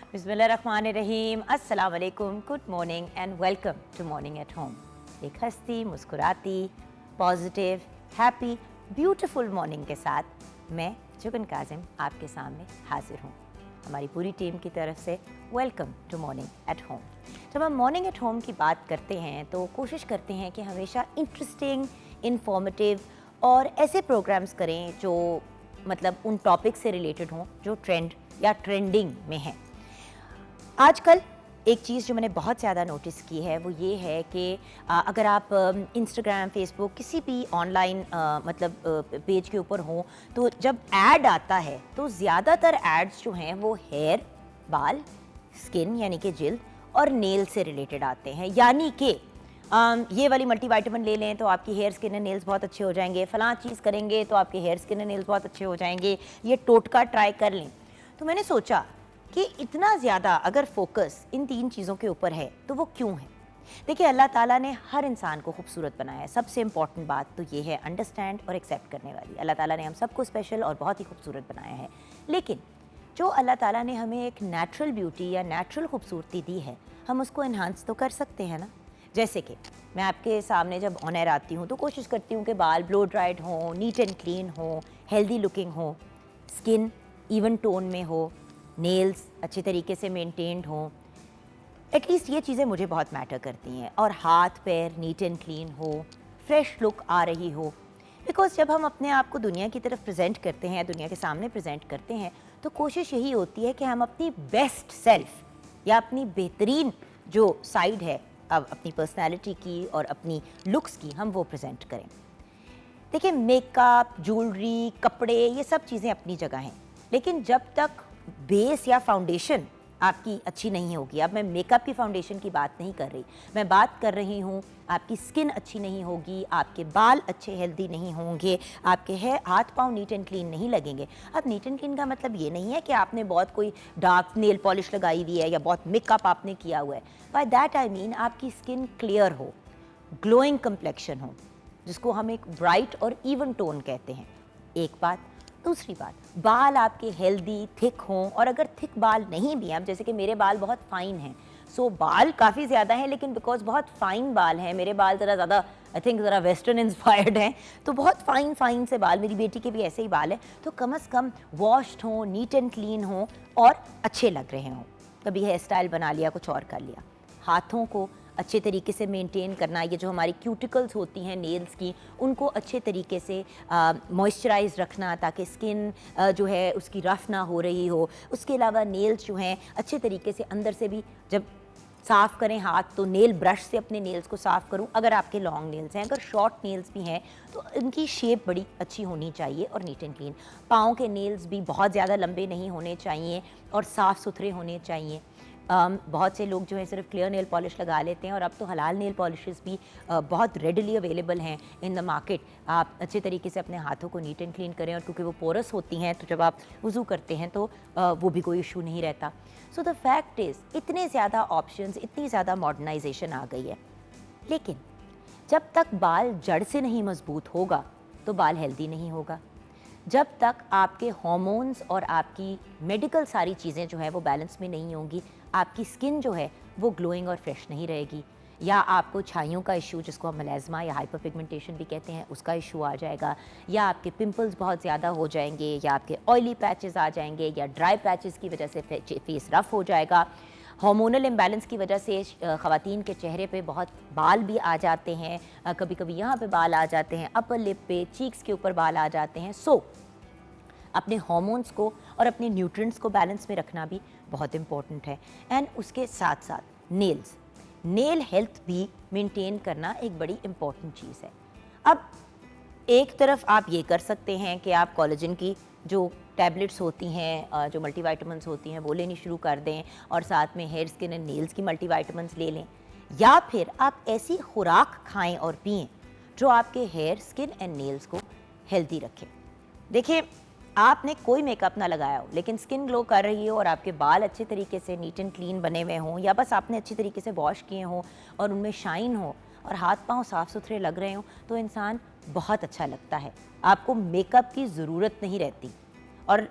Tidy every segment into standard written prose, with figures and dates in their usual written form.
बिस्मिल्लाहिर्रहमानिर्रहीम, अस्सलाम वालेकुम, good morning and welcome to morning at home. एक हंसती, मुस्कुराती, पॉजिटिव, हैप्पी, ब्यूटीफुल मॉर्निंग के साथ मैं जुगन काजिम आपके सामने हाजिर हूँ। हमारी पूरी टीम की तरफ से welcome to morning at home. जब हम मॉर्निंग एट होम की बात करते हैं तो कोशिश करते हैं कि हमेशा इंटरेस्टिंग, इंफॉर्मेटिव और ऐसे प्रोग्राम्स करें जो मतलब उन टॉपिक से रिलेटेड हों जो ट्रेंड या ट्रेंडिंग में हैं। आजकल एक चीज़ जो मैंने बहुत ज़्यादा नोटिस की है वो ये है कि अगर आप इंस्टाग्राम, फेसबुक किसी भी ऑनलाइन पेज के ऊपर हों तो जब ऐड आता है तो ज़्यादातर एड्स जो हैं वो हेयर, बाल, स्किन यानी कि जिल्द और नेल से रिलेटेड आते हैं। यानी कि ये वाली मल्टीविटामिन ले लें तो आपकी हेयर, स्किन एंड नेल्स बहुत अच्छे हो जाएंगे, फलां चीज़ करेंगे तो आपके हेयर, स्किन एंड नेल्स बहुत अच्छे हो जाएंगे, ये टोटका ट्राई कर लें। तो मैंने सोचा कि इतना ज़्यादा अगर फोकस इन तीन चीज़ों के ऊपर है तो वो क्यों है। देखिए, अल्लाह ताला ने हर इंसान को खूबसूरत बनाया है। सबसे इम्पॉर्टेंट बात तो ये है अंडरस्टैंड और एक्सेप्ट करने वाली। अल्लाह ताला ने हम सबको स्पेशल और बहुत ही खूबसूरत बनाया है, लेकिन जो अल्लाह ताला ने हमें एक नेचुरल ब्यूटी या नेचुरल खूबसूरती दी है, हम उसको इन्हांस तो कर सकते हैं ना। जैसे कि मैं आपके सामने जब ऑन एयर आती हूँ तो कोशिश करती हूँ कि बाल ब्लो ड्राइड हों, नीट एंड क्लीन हो, हेल्दी लुकिंग हो, स्किन इवन टोन में हो, नेल्स अच्छे तरीके से मेंटेन्ड हों। एटलीस्ट ये चीज़ें मुझे बहुत मैटर करती हैं। और हाथ पैर नीट एंड क्लीन हो, फ्रेश लुक आ रही हो। बिकॉज जब हम अपने आप को दुनिया की तरफ प्रेजेंट करते हैं, दुनिया के सामने प्रेजेंट करते हैं, तो कोशिश यही होती है कि हम अपनी बेस्ट सेल्फ या अपनी बेहतरीन जो साइड है अब अपनी पर्सनैलिटी की और अपनी लुक्स की, हम वो प्रेजेंट करें। देखिए, मेकअप, ज्वेलरी, कपड़े, ये सब चीज़ें अपनी जगह हैं, लेकिन जब तक बेस या फाउंडेशन आपकी अच्छी नहीं होगी, अब मैं मेकअप की फाउंडेशन की बात नहीं कर रही, मैं बात कर रही हूँ आपकी स्किन अच्छी नहीं होगी, आपके बाल अच्छे हेल्दी नहीं होंगे, आपके हाथ पाँव नीट एंड क्लीन नहीं लगेंगे। अब नीट एंड क्लीन का मतलब ये नहीं है कि आपने बहुत कोई डार्क नेल पॉलिश लगाई हुई है या बहुत मेकअप आपने किया हुआ है। बाय दैट आई मीन आपकी स्किन क्लियर हो, ग्लोइंग कम्प्लेक्शन हो, जिसको हम एक ब्राइट और इवन टोन कहते हैं। एक बात। दूसरी बात, बाल आपके हेल्दी, थिक हों, और अगर थिक बाल नहीं भी हैं, अब जैसे कि मेरे बाल बहुत फाइन हैं, सो बाल काफ़ी ज़्यादा हैं, लेकिन बिकॉज बहुत फाइन बाल हैं, मेरे बाल ज़रा ज़्यादा आई थिंक ज़रा वेस्टर्न इंस्पायर्ड हैं, तो बहुत फाइन से बाल, मेरी बेटी के भी ऐसे ही बाल हैं, तो कम से कम वॉश्ड हों, नीट एंड क्लीन हों और अच्छे लग रहे हों। कभी हेयर स्टाइल बना लिया, कुछ और कर लिया। हाथों को अच्छे तरीके से मेंटेन करना, ये जो हमारी क्यूटिकल्स होती हैं नेल्स की, उनको अच्छे तरीके से मॉइस्चराइज रखना ताकि स्किन जो है उसकी रफ़ ना हो रही हो। उसके अलावा नेल्स जो हैं अच्छे तरीके से अंदर से भी जब साफ़ करें हाथ, तो नेल ब्रश से अपने नेल्स को साफ़ करूं। अगर आपके लॉन्ग नेल्स हैं, अगर शॉर्ट नेल्स भी हैं, तो इनकी शेप बड़ी अच्छी होनी चाहिए और नीट एंड क्लीन। पाँव के नेल्स भी बहुत ज़्यादा लंबे नहीं होने चाहिए और साफ़ सुथरे होने चाहिए। बहुत से लोग जो है सिर्फ क्लियर नेल पॉलिश लगा लेते हैं, और अब तो हलाल नेल पॉलिशेस भी बहुत रेडिली अवेलेबल हैं इन द मार्केट। आप अच्छे तरीके से अपने हाथों को नीट एंड क्लीन करें, और क्योंकि वो पोरस होती हैं तो जब आप वज़ू करते हैं तो वो भी कोई इशू नहीं रहता। सो द फैक्ट इज़, इतने ज़्यादा ऑप्शंस, इतनी ज़्यादा मॉडर्नाइजेशन आ गई है, लेकिन जब तक बाल जड़ से नहीं मजबूत होगा तो बाल हेल्दी नहीं होगा। जब तक आपके हार्मोन्स और आपकी मेडिकल सारी चीज़ें जो है वो बैलेंस में नहीं होंगी, आपकी स्किन जो है वो ग्लोइंग और फ्रेश नहीं रहेगी, या आपको छाइयों का इशू, जिसको हम मेलास्मा या हाइपर पिगमेंटेशन भी कहते हैं, उसका इशू आ जाएगा, या आपके पिंपल्स बहुत ज़्यादा हो जाएंगे, या आपके ऑयली पैचेस आ जाएंगे, या ड्राई पैचेस की वजह से फेस रफ हो जाएगा। हार्मोनल इम्बैलेंस की वजह से ख़वातीन के चेहरे पे बहुत बाल भी आ जाते हैं, कभी कभी यहाँ पे बाल आ जाते हैं, अपर लिप पे, चीक्स के ऊपर बाल आ जाते हैं। सो अपने हार्मोन्स को और अपने न्यूट्रिएंट्स को बैलेंस में रखना भी बहुत इम्पॉर्टेंट है। एंड उसके साथ साथ नेल हेल्थ भी मेंटेन करना एक बड़ी इम्पॉर्टेंट चीज़ है। अब एक तरफ आप ये कर सकते हैं कि आप कोलेजन की जो टैबलेट्स होती हैं, जो मल्टीविटामिन्स होती हैं, वो लेनी शुरू कर दें, और साथ में हेयर, स्किन एंड नेल्स की मल्टीविटामिन्स ले लें, या फिर आप ऐसी खुराक खाएं और पिएं जो आपके हेयर, स्किन एंड नेल्स को हेल्दी रखें। देखिए, आपने कोई मेकअप ना लगाया हो लेकिन स्किन ग्लो कर रही हो, और आपके बाल अच्छे तरीके से नीट एंड क्लीन बने हुए हों, या बस आपने अच्छी तरीके से वॉश किए हों और उनमें शाइन हो, और हाथ पांव साफ़ सुथरे लग रहे हों, तो इंसान बहुत अच्छा लगता है। आपको मेकअप की ज़रूरत नहीं रहती। और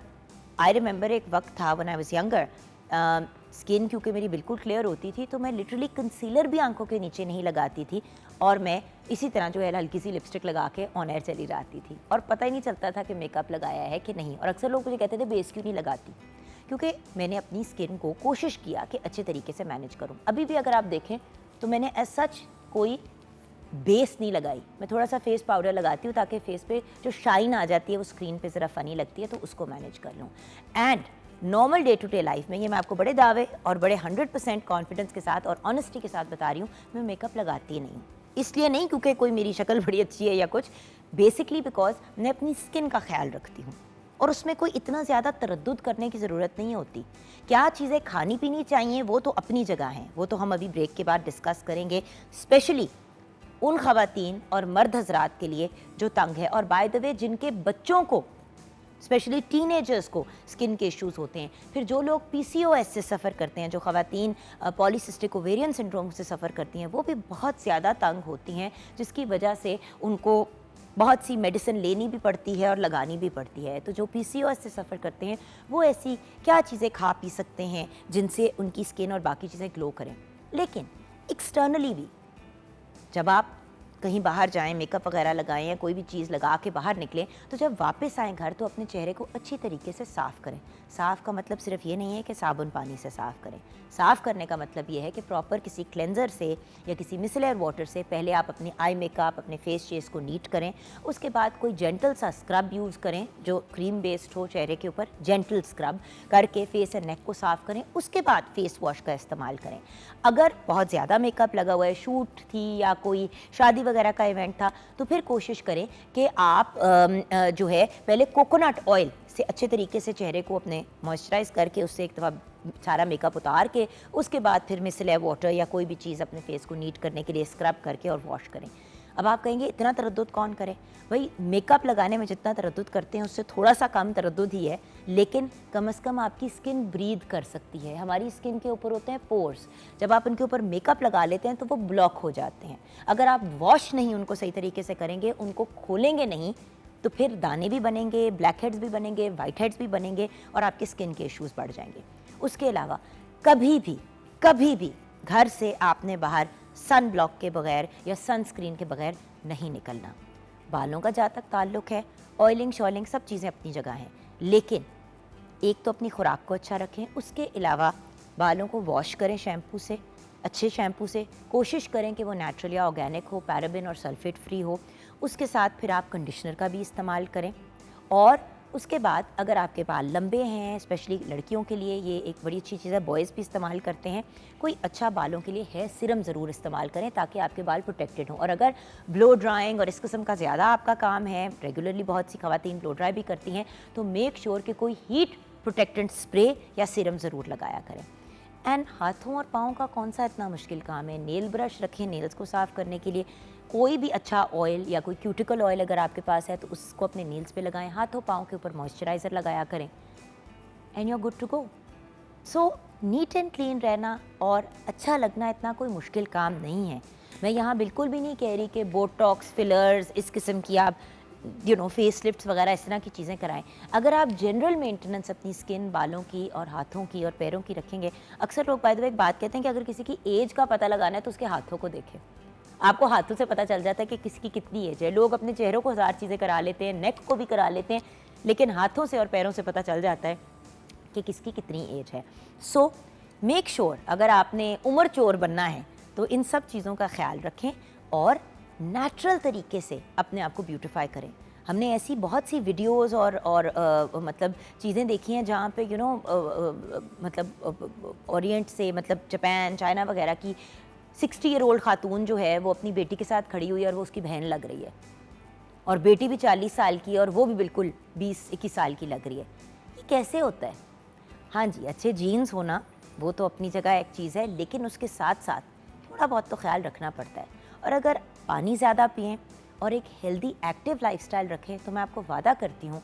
आई रिमेंबर एक वक्त था when I was younger skin क्योंकि मेरी बिल्कुल क्लियर होती थी, तो मैं लिटरली कंसीलर भी आंखों के नीचे नहीं लगाती थी और मैं इसी तरह जो है हल्की सी लिपस्टिक लगा के ऑन एयर चली जाती थी और पता ही नहीं चलता था कि मेकअप लगाया है कि नहीं। और अक्सर लोग मुझे कहते थे बेस क्यों नहीं लगाती, क्योंकि मैंने अपनी स्किन को कोशिश किया कि अच्छे तरीके से मैनेज करूं। अभी भी अगर आप देखें तो मैंने एज सच कोई बेस नहीं लगाई, मैं थोड़ा सा फेस पाउडर लगाती हूँ ताकि फेस पे जो शाइन आ जाती है वो स्क्रीन पे ज़रा फ़नी लगती है, तो उसको मैनेज कर लूँ। And normal day to day life में, ये मैं आपको बड़े दावे और बड़े 100% कॉन्फिडेंस के साथ और ऑनेस्टी के साथ बता रही हूँ, मैं मेकअप लगाती ही नहीं हूँ। इसलिए नहीं क्योंकि कोई मेरी शक्ल बड़ी अच्छी है या कुछ, बेसिकली बिकॉज मैं अपनी स्किन का ख्याल रखती हूँ और उसमें कोई इतना ज़्यादा तरद्दुद करने की ज़रूरत नहीं होती। क्या चीज़ें खानी पीनी चाहिए वो तो अपनी जगह हैं, वो तो हम अभी ब्रेक के बाद डिस्कस करेंगे, स्पेशली उन ख़वातीन और मर्द हजरात के लिए जो तंग है और बाय द वे जिनके बच्चों को, स्पेशली टीनेजर्स को स्किन के इश्यूज़ होते हैं। फिर जो लोग PCOS से सफ़र करते हैं, जो ख़वातीन पॉलीसिस्टिक ओवेरियन सिंड्रोम से सफ़र करती हैं, वो भी बहुत ज़्यादा तंग होती हैं, जिसकी वजह से उनको बहुत सी मेडिसिन लेनी भी पड़ती है और लगानी भी पड़ती है। तो जो PCOS से सफ़र करते हैं वो ऐसी क्या चीज़ें खा पी सकते हैं जिनसे उनकी स्किन और बाकी चीज़ें ग्लो करें। लेकिन एक्सटर्नली भी जब आप कहीं बाहर जाएं, मेकअप वगैरह लगाएं या कोई भी चीज़ लगा के बाहर निकलें, तो जब वापस आएँ घर तो अपने चेहरे को अच्छी तरीके से साफ़ करें। साफ़ का मतलब सिर्फ ये नहीं है कि साबुन पानी से साफ़ करें। साफ़ करने का मतलब ये है कि प्रॉपर किसी क्लेंजर से या किसी मिसलर वाटर से पहले आप अपनी आई मेकअप, अपने फेस शेस को नीट करें। उसके बाद कोई जेंटल सा स्क्रब यूज़ करें जो क्रीम बेस्ड हो चेहरे के ऊपर, जेंटल स्क्रब करके फेस एंड नेक को साफ़ करें। उसके बाद फेस वॉश का इस्तेमाल करें। अगर बहुत ज़्यादा मेकअप लगा हुआ है, शूट थी या कोई शादी वगैरह का इवेंट था, तो फिर कोशिश करें कि आप जो है पहले कोकोनट ऑयल से अच्छे तरीके से चेहरे को अपने मॉइस्चराइज़ करके उससे एक दफ़ा सारा मेकअप उतार के उसके बाद फिर मिसलर वाटर या कोई भी चीज़ अपने फेस को नीट करने के लिए स्क्रब करके और वॉश करें। अब आप कहेंगे इतना तरद्दुद कौन करे? भाई मेकअप लगाने में जितना तरद्दुद करते हैं उससे थोड़ा सा कम तरद्दुद ही है, लेकिन कम से कम आपकी स्किन ब्रीद कर सकती है। हमारी स्किन के ऊपर होते हैं पोर्स, जब आप उनके ऊपर मेकअप लगा लेते हैं तो वो ब्लॉक हो जाते हैं। अगर आप वॉश नहीं उनको सही तरीके से करेंगे, उनको खोलेंगे नहीं, तो फिर दाने भी बनेंगे, ब्लैक हेड्स भी बनेंगे, वाइट हेड्स भी बनेंगे और आपके स्किन के इश्यूज़ बढ़ जाएंगे। उसके अलावा कभी भी घर से आपने बाहर सन ब्लॉक के बगैर या सनस्क्रीन के बगैर नहीं निकलना। बालों का जहाँ तक ताल्लुक़ है, ऑयलिंग शॉयलिंग सब चीज़ें अपनी जगह हैं, लेकिन एक तो अपनी खुराक को अच्छा रखें, उसके अलावा बालों को वॉश करें शैम्पू से, अच्छे शैम्पू से। कोशिश करें कि वो नेचुरल या ऑर्गेनिक हो, पैराबिन और सल्फेट फ्री हो। उसके साथ फिर आप कंडीशनर का भी इस्तेमाल करें। और उसके बाद अगर आपके बाल लंबे हैं, स्पेशली लड़कियों के लिए ये एक बड़ी अच्छी चीज़ है, बॉयज़ भी इस्तेमाल करते हैं, कोई अच्छा बालों के लिए हेयर सीरम ज़रूर इस्तेमाल करें ताकि आपके बाल प्रोटेक्टेड हों। और अगर ब्लो ड्राइंग और इस किस्म का ज़्यादा आपका काम है, रेगुलरली बहुत सी ख़वातीन ब्लो ड्राई भी करती हैं, तो मेक श्योर कि कोई हीट प्रोटेक्टेंट स्प्रे या सीरम ज़रूर लगाया करें। एंड हाथों और पाँव का कौन सा इतना मुश्किल काम है? नेल ब्रश रखें नेल्स को साफ़ करने के लिए, कोई भी अच्छा ऑयल या कोई क्यूटिकल ऑयल अगर आपके पास है तो उसको अपने नेल्स पे लगाएं, हाथों पाँव के ऊपर मॉइस्चराइज़र लगाया करें and you are good to go. So neat and clean रहना और अच्छा लगना इतना कोई मुश्किल काम नहीं है। मैं यहाँ बिल्कुल भी नहीं कह रही कि बोटॉक्स, फिलर्स, इस किस्म की आप फेस लिफ्ट्स वगैरह इस तरह की चीज़ें कराएं। अगर आप जनरल मेंटेनेंस अपनी स्किन, बालों की और हाथों की और पैरों की रखेंगे, अक्सर लोग बाय द वे एक बात कहते हैं कि अगर किसी की एज का पता लगाना है तो उसके हाथों को देखें। आपको हाथों से पता चल जाता है कि किसकी कितनी एज है। लोग अपने चेहरों को हज़ार चीज़ें करा लेते हैं, नेक को भी करा लेते हैं, लेकिन हाथों से और पैरों से पता चल जाता है कि किसकी कितनी एज है। सो मेक श्योर अगर आपने उम्र चोर बनना है तो इन सब चीज़ों का ख्याल रखें और नेचुरल तरीके से अपने आप को ब्यूटिफाई करें। हमने ऐसी बहुत सी वीडियोस और मतलब चीज़ें देखी हैं जहाँ पे मतलब ओरिएंट से, मतलब जापान, चाइना वगैरह की 60 ईयर ओल्ड खातून जो है वो अपनी बेटी के साथ खड़ी हुई है और वो उसकी बहन लग रही है, और बेटी भी 40 साल की है और वो भी बिल्कुल 20-21 साल की लग रही है। ये कैसे होता है? हाँ जी, अच्छे जीन्स होना वो तो अपनी जगह एक चीज़ है, लेकिन उसके साथ साथ थोड़ा बहुत तो ख्याल रखना पड़ता है। और अगर पानी ज़्यादा पिएं और एक हेल्दी एक्टिव लाइफस्टाइल रखें तो मैं आपको वादा करती हूँ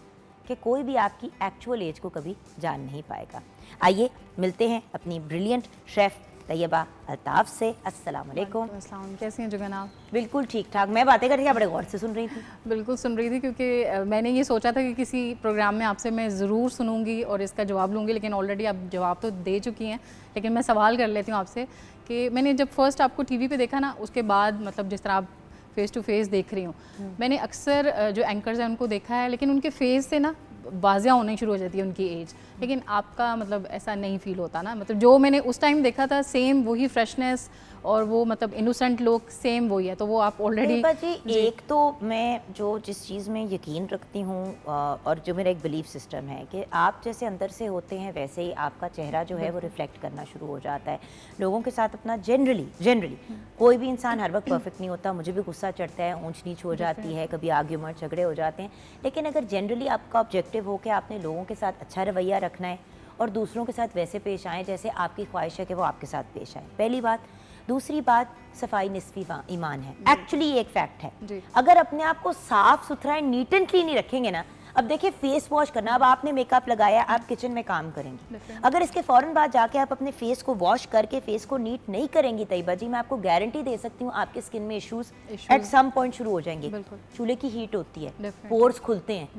कि कोई भी आपकी एक्चुअल एज को कभी जान नहीं पाएगा। आइए मिलते हैं अपनी ब्रिलियंट शेफ़ तैयबा अल्ताफ से। अस्सलाम वालेकुम। अस्सलाम, कैसी हैं जुगन आप? बिल्कुल ठीक ठाक। मैं बातें करती थी, आप बड़े गौर से सुन रही थी। बिल्कुल सुन रही थी, क्योंकि मैंने ये सोचा था कि किसी प्रोग्राम में आपसे मैं ज़रूर सुनूंगी और इसका जवाब लूँगी, लेकिन ऑलरेडी आप जवाब तो दे चुकी हैं। लेकिन मैं सवाल कर लेती हूँ आपसे कि मैंने जब फर्स्ट आपको टीवी पे देखा ना, उसके बाद मतलब जिस तरह आप फेस टू फेस देख रही हूँ, मैंने अक्सर जो एंकर्स हैं उनको देखा है, लेकिन उनके फेस से ना वाजिया होनी शुरू हो जाती है उनकी एज, लेकिन आपका मतलब ऐसा नहीं फील होता ना। मतलब जो मैंने उस टाइम देखा था सेम वही फ्रेशनेस और वो मतलब इनोसेंट लुक सेम वही है, तो वो आप ऑलरेडी जी। एक तो मैं जो जिस चीज़ में यकीन रखती हूँ और जो मेरा एक बिलीफ सिस्टम है कि आप जैसे अंदर से होते हैं वैसे ही आपका चेहरा जो है वो रिफ्लेक्ट करना शुरू हो जाता है लोगों के साथ अपना। जनरली कोई भी इंसान हर वक्त परफेक्ट नहीं होता, मुझे भी गुस्सा चढ़ता है, ऊंच नीच हो जाती है, कभी आर्ग्यूमेंट झगड़े हो जाते हैं, लेकिन अगर जनरली आपका ऑब्जेक्टिव हो कि आपने लोगों के साथ अच्छा रवैया रखना है और दूसरों के साथ वैसे पेश आएँ जैसे आपकी ख्वाहिश है कि वो आपके साथ पेश आए, पहली बात। दूसरी बात, सफाई निस्फी ईमान है। एक्चुअली ये एक फैक्ट है। अगर अपने आप को साफ सुथरा नीट एंड क्लीन नहीं रखेंगे ना, अब देखिए फेस वॉश करना, अब आपने मेकअप लगाया, आप किचन में काम करेंगे, अगर इसके फौरन बाद जाके आप अपने फेस को वॉश करके फेस को नीट नहीं करेंगी तैयबा जी, मैं आपको गारंटी दे सकती हूँ आपके स्किन में इश्यूज एट सम पॉइंट शुरू हो जाएंगे। चूल्हे की हीट होती है, पोर्स खुलते हैं,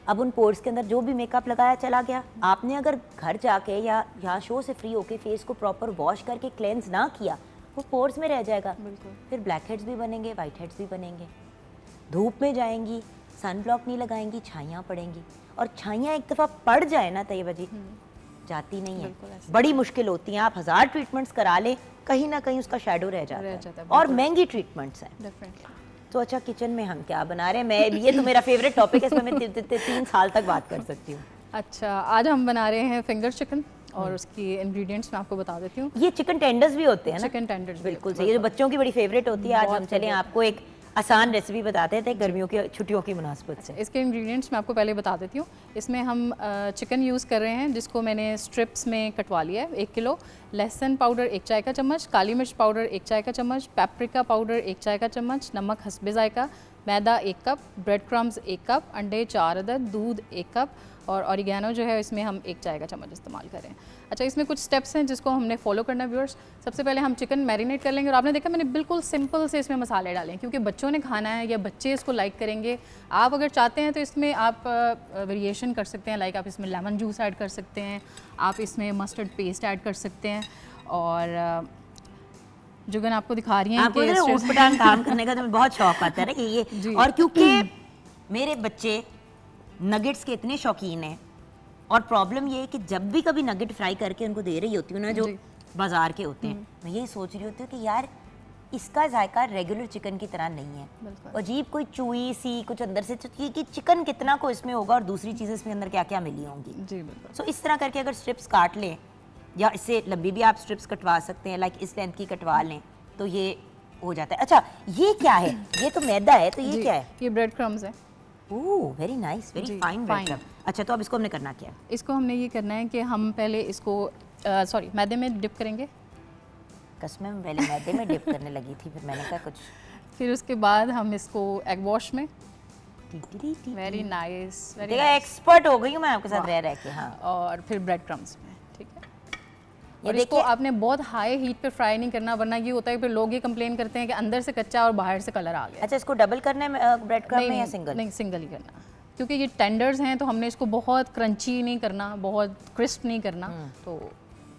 अब उन पोर्स के अंदर जो भी मेकअप लगाया चला गया। आपने अगर घर जाके या यहाँ शो से फ्री होके फेस को प्रॉपर वॉश करके क्लेंस ना किया, वो पोर्स में रह जाएगा, फिर ब्लैक हेड्स भी बनेंगे, वाइट हेड्स भी बनेंगे। धूप में जाएंगी, सन ब्लॉक नहीं लगाएंगी, छाइयाँ पड़ेंगी, और छाइयाँ एक दफ़ा पड़ जाए ना तैयबा जी, जाती नहीं है, बड़ी मुश्किल होती हैं। आप 1000 ट्रीटमेंट्स करा लें, कहीं ना कहीं उसका शेडो रह जाता है, और महंगी ट्रीटमेंट्स हैं। तो अच्छा, किचन में हम क्या बना रहे हैं? मैं ये तो मेरा फेवरेट टॉपिक है, इसमें मैं 3 साल तक बात कर सकती हूँ। अच्छा, आज हम बना रहे हैं फिंगर चिकन और उसकी इंग्रेडिएंट्स मैं आपको बता देती हूँ। ये चिकन टेंडर्स भी होते हैं ना? चिकन टेंडर्स बिल्कुल सही, ये बच्चों की बड़ी फेवरेट होती है। आज हम चलें आपको एक आसान रेसिपी बताते थे गर्मियों की छुट्टियों की मुनासबत से। इसके इंग्रेडिएंट्स मैं आपको पहले बता देती हूँ। इसमें हम चिकन यूज़ कर रहे हैं जिसको मैंने स्ट्रिप्स में कटवा लिया है, 1 किलो। लहसुन पाउडर 1 चाय का चम्मच, काली मिर्च पाउडर 1 चाय का चम्मच, पेपरिका पाउडर 1 चाय का चम्मच, नमक हस्बे जायका, मैदा 1 कप, ब्रेड क्रम्स 1 कप, अंडे 4 अदद, दूध 1 कप, और ऑरिगेनो जो है इसमें हम 1 चाय का चम्मच इस्तेमाल करें। अच्छा, इसमें कुछ स्टेप्स हैं जिसको हमने फॉलो करना है व्यूअर्स। सबसे पहले हम चिकन मैरिनेट कर लेंगे, और आपने देखा मैंने बिल्कुल सिंपल से इसमें मसाले डालें, क्योंकि बच्चों ने खाना है या बच्चे इसको लाइक करेंगे। आप अगर चाहते हैं तो इसमें आप वेरिएशन कर सकते हैं, लाइक आप इसमें लेमन जूस ऐड कर सकते हैं, आप इसमें मस्टर्ड पेस्ट ऐड कर सकते हैं। और जुगन आपको दिखा रही हैं कि ऊट-पटांग काम करने का तो बहुत शौक आता है ना कि ये, और क्योंकि मेरे बच्चे नगेट्स के इतने शौकीन हैं, और प्रॉब्लम ये है कि जब भी कभी नगेट फ्राई करके उनको दे रही होती हूँ ना, जो बाजार के होते हैं, मैं यही सोच रही होती हूँ कि यार इसका जायका रेगुलर चिकन की तरह नहीं है, अजीब कोई चुई सी कुछ अंदर से, कि चिकन कितना को इसमें होगा और दूसरी चीज़ें इसमें अंदर क्या क्या मिली होंगी। जी बिल्कुल। सो इस तरह करके अगर स्ट्रिप्स काट लें, या इससे लंबी भी आप स्ट्रिप्स कटवा सकते हैं, लाइक इस लेंथ की कटवा लें, तो ये हो जाता है। अच्छा, ये क्या है? ये तो मैदा है, तो ये क्या है? ये ब्रेड क्रम्स है। Oh, very nice, very fine bread crumb. अच्छा, तो अब इसको हमने करना क्या है? इसको हमने ये करना है कि हम पहले इसको मैदे में डिप करेंगे। कसम में पहले मैदे में डिप करने लगी थी, फिर मैंने कहा कुछ। फिर उसके बाद हम इसको एग वॉश में। वेरी नाइस, वेरी एक्सपर्ट हो गई हूँ मैं आपके साथ रह रह के। हाँ, और फिर ब्रेड क्रम्स में, ठीक है। और इसको आपने बहुत हाई हीट पे फ्राई नहीं करना, वरना ये होता है फिर लोग ये कंप्लेन करते हैं कि अंदर से कच्चा और बाहर से कलर आ गया। अच्छा, इसको डबल करना है ब्रेड क्रम्ब में या सिंगल? नहीं, सिंगल ही करना, क्योंकि ये टेंडर्स हैं, तो हमने इसको बहुत क्रंची नहीं करना, बहुत क्रिस्प नहीं करना। तो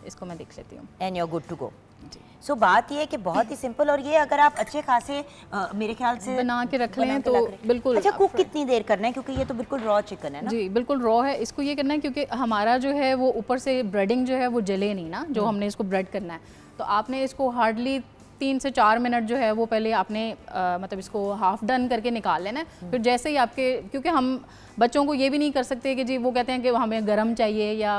इसको मैं देख लेती हूँ। And you are good to go. So बात ये है कि बहुत ही सिंपल, और ये अगर आप अच्छे खासे मेरे ख्याल से बना के रख लें तो बिल्कुल। अच्छा, कुक कितनी देर करना है, क्योंकि ये तो बिल्कुल रॉ चिकन है ना? जी बिल्कुल रॉ है। इसको ये करना है क्योंकि हमारा जो है वो ऊपर से ब्रेडिंग जो है वो जले नहीं ना, जो हमने इसको ब्रेड करना है, तो आपने इसको हार्डली 3 से 4 मिनट जो है वो पहले आपने मतलब इसको हाफ डन करके निकाल लेना है। फिर जैसे ही आपके, क्योंकि हम बच्चों को ये भी नहीं कर सकते कि जी वो कहते हैं कि हमें गर्म चाहिए या